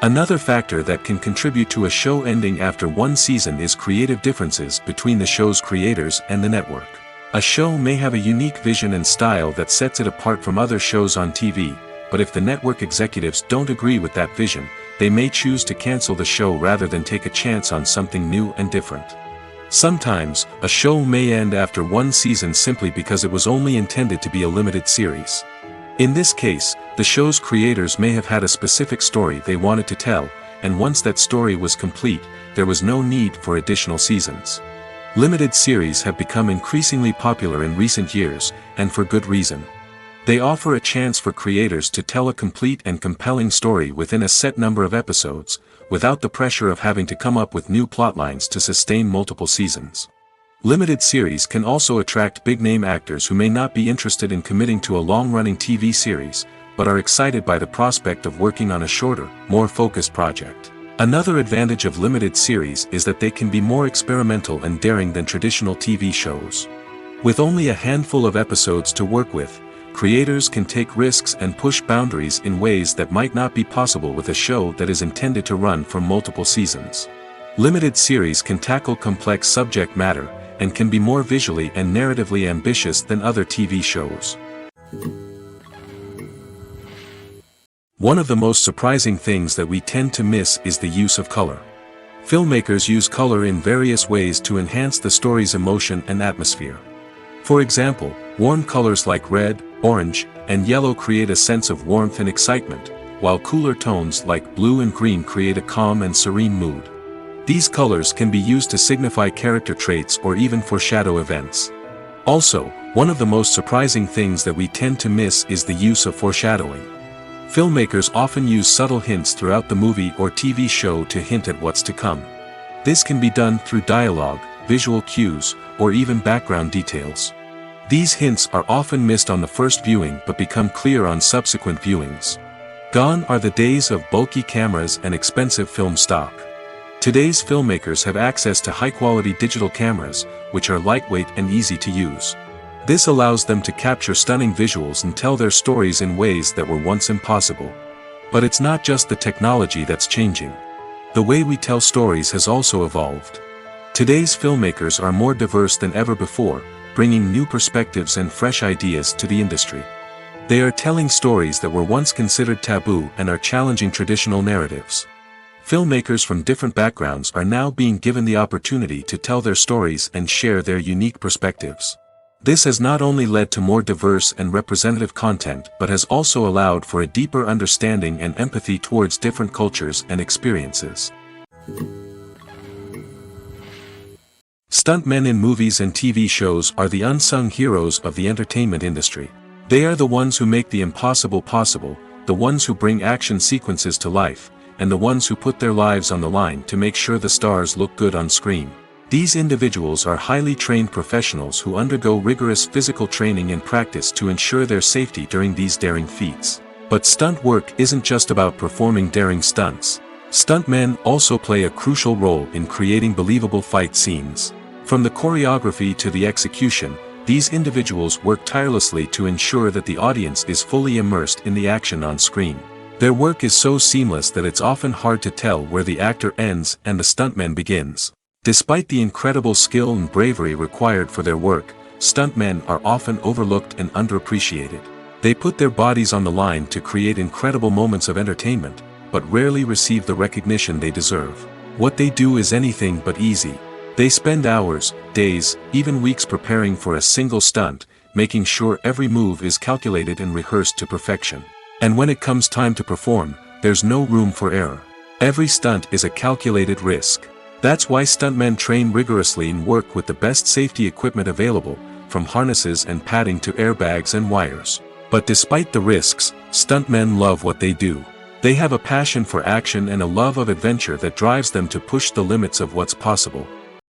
Another factor that can contribute to a show ending after one season is creative differences between the show's creators and the network. A show may have a unique vision and style that sets it apart from other shows on TV, but if the network executives don't agree with that vision, they may choose to cancel the show rather than take a chance on something new and different. Sometimes, a show may end after one season simply because it was only intended to be a limited series. In this case, the show's creators may have had a specific story they wanted to tell, and once that story was complete, there was no need for additional seasons. Limited series have become increasingly popular in recent years, and for good reason. They offer a chance for creators to tell a complete and compelling story within a set number of episodes, without the pressure of having to come up with new plotlines to sustain multiple seasons. Limited series can also attract big-name actors who may not be interested in committing to a long-running TV series, but are excited by the prospect of working on a shorter, more focused project. Another advantage of limited series is that they can be more experimental and daring than traditional TV shows. With only a handful of episodes to work with, creators can take risks and push boundaries in ways that might not be possible with a show that is intended to run for multiple seasons. Limited series can tackle complex subject matter, and can be more visually and narratively ambitious than other TV shows. One of the most surprising things that we tend to miss is the use of color. Filmmakers use color in various ways to enhance the story's emotion and atmosphere. For example, warm colors like red, orange, and yellow create a sense of warmth and excitement, while cooler tones like blue and green create a calm and serene mood. These colors can be used to signify character traits or even foreshadow events. Also, one of the most surprising things that we tend to miss is the use of foreshadowing. Filmmakers often use subtle hints throughout the movie or TV show to hint at what's to come. This can be done through dialogue, visual cues, or even background details. These hints are often missed on the first viewing but become clear on subsequent viewings. Gone are the days of bulky cameras and expensive film stock. Today's filmmakers have access to high-quality digital cameras, which are lightweight and easy to use. This allows them to capture stunning visuals and tell their stories in ways that were once impossible. But it's not just the technology that's changing. The way we tell stories has also evolved. Today's filmmakers are more diverse than ever before, bringing new perspectives and fresh ideas to the industry. They are telling stories that were once considered taboo and are challenging traditional narratives. Filmmakers from different backgrounds are now being given the opportunity to tell their stories and share their unique perspectives. This has not only led to more diverse and representative content but has also allowed for a deeper understanding and empathy towards different cultures and experiences. Stuntmen in movies and TV shows are the unsung heroes of the entertainment industry. They are the ones who make the impossible possible, the ones who bring action sequences to life, and the ones who put their lives on the line to make sure the stars look good on screen. These individuals are highly trained professionals who undergo rigorous physical training and practice to ensure their safety during these daring feats. But stunt work isn't just about performing daring stunts. Stuntmen also play a crucial role in creating believable fight scenes. From the choreography to the execution, these individuals work tirelessly to ensure that the audience is fully immersed in the action on screen. Their work is so seamless that it's often hard to tell where the actor ends and the stuntman begins. Despite the incredible skill and bravery required for their work, stuntmen are often overlooked and underappreciated. They put their bodies on the line to create incredible moments of entertainment, but rarely receive the recognition they deserve. What they do is anything but easy. They spend hours, days, even weeks preparing for a single stunt, making sure every move is calculated and rehearsed to perfection. And when it comes time to perform, there's no room for error. Every stunt is a calculated risk. That's why stuntmen train rigorously and work with the best safety equipment available, from harnesses and padding to airbags and wires. But despite the risks, stuntmen love what they do. They have a passion for action and a love of adventure that drives them to push the limits of what's possible.